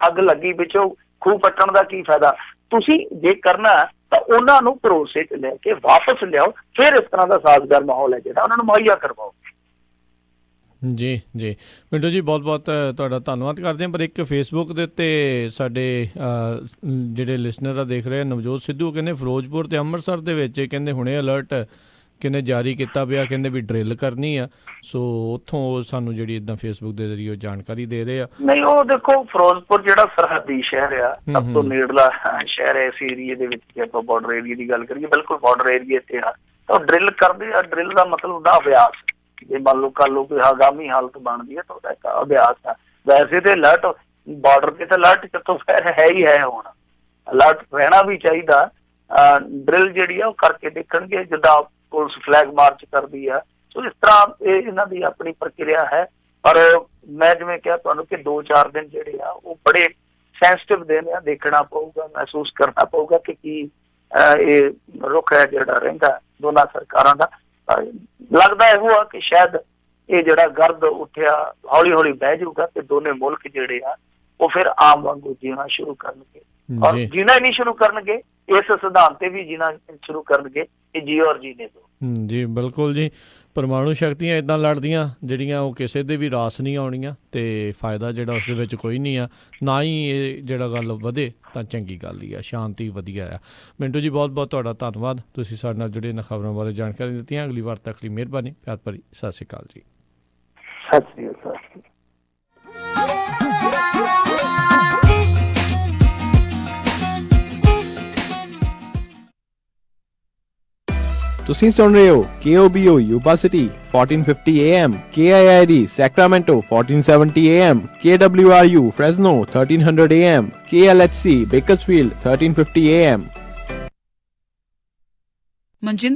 ਅੱਗ ਲੱਗੀ ਪਿੱਛੋਂ ਖੂਹ ਪੱਟਣ ਦਾ ਕੀ ਫਾਇਦਾ? ਤੁਸੀਂ ਜੇ ਕਰਨਾ ਤਾਂ ਉਹਨਾਂ ਨੂੰ ਭਰੋਸੇ 'ਚ ਲੈ ਕੇ ਵਾਪਸ ਲਿਆਓ, ਫਿਰ ਇਸ ਤਰ੍ਹਾਂ ਦਾ ਸਾਜ਼ਗਾਰ ਮਾਹੌਲ ਹੈ ਜਿਹੜਾ ਉਹਨਾਂ ਨੂੰ ਮੁਹੱਈਆ ਕਰਵਾਓ। ਜੀ ਜੀ ਮਿੰਟੂ ਜੀ, ਬਹੁਤ ਬਹੁਤ ਤੁਹਾਡਾ ਧੰਨਵਾਦ ਕਰਦੇ ਹਾਂ। ਪਰ ਇੱਕ ਫੇਸਬੁੱਕ ਦੇ ਉੱਤੇ ਸਾਡੇ ਜਿਹੜੇ ਲਿਸਨਰ ਆ ਦੇਖ ਰਹੇ, ਨਵਜੋਤ ਸਿੱਧੂ ਕਹਿੰਦੇ ਫਿਰੋਜ਼ਪੁਰ ਤੇ ਅੰਮ੍ਰਿਤਸਰ ਦੇ ਵਿੱਚ ਕਹਿੰਦੇ ਹੁਣੇ ਅਲਰਟ ਕਿਨੇ ਜਾਰੀ ਕੀਤਾ ਪਿਆ, ਕਹਿੰਦੇ ਵੀ ਡਰਿਲ ਕਰਨੀ ਆ। ਸੋ ਉੱਥੋਂ ਉਹ ਸਾਨੂੰ ਜਿਹੜੀ ਇੱਦਾਂ ਫੇਸਬੁੱਕ ਦੇ ਜ਼ਰੀਏ ਜਾਣਕਾਰੀ ਦੇ ਰਹੇ ਆ। ਨਹੀਂ, ਉਹ ਦੇਖੋ ਫਿਰੋਜ਼ਪੁਰ ਜਿਹੜਾ ਸਰਹੱਦੀ ਸ਼ਹਿਰ ਆ, ਸਭ ਤੋਂ ਨੇੜਲਾ ਸ਼ਹਿਰ ਹੈ ਇਸ ਏਰੀਏ ਦੇ ਵਿੱਚ। ਜੇ ਆਪਾਂ ਬਾਰਡਰ ਏਰੀਏ ਦੀ ਗੱਲ ਕਰੀਏ, ਬਿਲਕੁਲ ਬਾਰਡਰ ਏਰੀਏ ਤੇ ਆ, ਤਾਂ ਡਰਿਲ ਕਰਦੇ ਆ। ਡਰਿਲ ਦਾ ਮਤਲਬ ਹੁੰਦਾ ਅਭਿਆਸ। ਜੇ ਮੰਨ ਲਓ ਕੱਲ ਨੂੰ ਕੋਈ ਹੰਗਾਮੀ ਹਾਲਤ ਬਣਦੀ ਹੈ ਤਾਂ ਉਹਦਾ ਇੱਕ ਅਭਿਆਸ ਆ। ਵੈਸੇ ਤੇ ਅਲਰਟ ਬਾਰਡਰ ਤੇ ਤਾਂ ਅਲਰਟ ਕਿੱਥੋਂ ਫਿਰ ਹੈ ਹੀ ਹੈ, ਹੁਣ ਅਲਰਟ ਰਹਿਣਾ ਵੀ ਚਾਹੀਦਾ। ਡਰਿਲ ਜਿਹੜੀ ਆ ਉਹ ਕਰਕੇ ਦੇਖਣਗੇ, ਜਿੱਦਾਂ ਪੁਲਿਸ ਫਲੈਗ ਮਾਰਚ ਕਰਦੀ ਆ। ਸੋ ਇਸ ਤਰ੍ਹਾਂ ਇਹ ਇਹਨਾਂ ਦੀ ਆਪਣੀ ਪ੍ਰਕਿਰਿਆ ਹੈ। ਪਰ ਮੈਂ ਜਿਵੇਂ ਕਿਹਾ ਤੁਹਾਨੂੰ ਕਿ 2-4 ਦਿਨ ਜਿਹੜੇ ਆ ਉਹ ਬੜੇ ਸੈਂਸਿਟਿਵ ਦਿਨ ਆ। ਦੇਖਣਾ ਪਊਗਾ, ਮਹਿਸੂਸ ਕਰਨਾ ਪਊਗਾ ਕਿ ਕੀ ਇਹ ਰੁਖ ਹੈ ਜਿਹੜਾ ਰਹਿੰਦਾ ਦੋਨਾਂ ਸਰਕਾਰਾਂ ਦਾ। ਲੱਗਦਾ ਇਹੋ ਆ ਕਿ ਸ਼ਾਇਦ ਇਹ ਜਿਹੜਾ ਗਰਦ ਉੱਠਿਆ ਹੌਲੀ ਹੌਲੀ ਬਹਿ ਜਾਊਗਾ ਤੇ ਦੋਨੇ ਮੁਲਕ ਜਿਹੜੇ ਆ ਉਹ ਫਿਰ ਆਮ ਵਾਂਗੂ ਜੀਣਾ ਸ਼ੁਰੂ ਕਰਨਗੇ। ਔਰ ਜੀਣਾ ਹੀ ਨਹੀਂ ਸ਼ੁਰੂ ਕਰਨਗੇ, ਇਸ ਸਿਧਾਂਤ ਤੇ ਵੀ ਜੀਣਾ ਸ਼ੁਰੂ ਕਰਨਗੇ ਕਿ ਜੀ ਔਰ ਜੀਨੇ ਦੋ। ਜੀ ਬਿਲਕੁਲ ਜੀ। ਪਰਮਾਣੂ ਸ਼ਕਤੀਆਂ ਇੱਦਾਂ ਲੜਦੀਆਂ ਜਿਹੜੀਆਂ ਉਹ ਕਿਸੇ ਦੇ ਵੀ ਰਾਸ ਨਹੀਂ ਆਉਣੀਆਂ, ਅਤੇ ਫਾਇਦਾ ਜਿਹੜਾ ਉਸ ਦੇ ਵਿੱਚ ਕੋਈ ਨਹੀਂ ਆ। ਨਾ ਹੀ ਇਹ ਜਿਹੜਾ ਗੱਲ ਵਧੇ ਤਾਂ ਚੰਗੀ ਗੱਲ ਹੀ ਆ, ਸ਼ਾਂਤੀ ਵਧੀਆ ਆ। ਮਿੰਟੂ ਜੀ ਬਹੁਤ ਬਹੁਤ ਤੁਹਾਡਾ ਧੰਨਵਾਦ, ਤੁਸੀਂ ਸਾਡੇ ਨਾਲ ਜੁੜੇ ਇਹਨਾਂ ਖਬਰਾਂ ਬਾਰੇ ਜਾਣਕਾਰੀ ਦਿੱਤੀਆਂ। ਅਗਲੀ ਵਾਰ ਤੱਕ ਲਈ ਮਿਹਰਬਾਨੀ, ਪਿਆਰ ਭਰੀ ਸਤਿ ਸ਼੍ਰੀ ਅਕਾਲ ਜੀ। ਸਤਿ ਸ਼੍ਰੀ ਅਕਾਲ। ਤੁਸੀਂ ਸੁਣ ਰਹੇ ਹੋ KOBO Yuba City 1450 AM, KIID Sacramento 1470 AM, KWRU Fresno 1300 AM, KLHC Bakersfield 1350 AM. Manjinder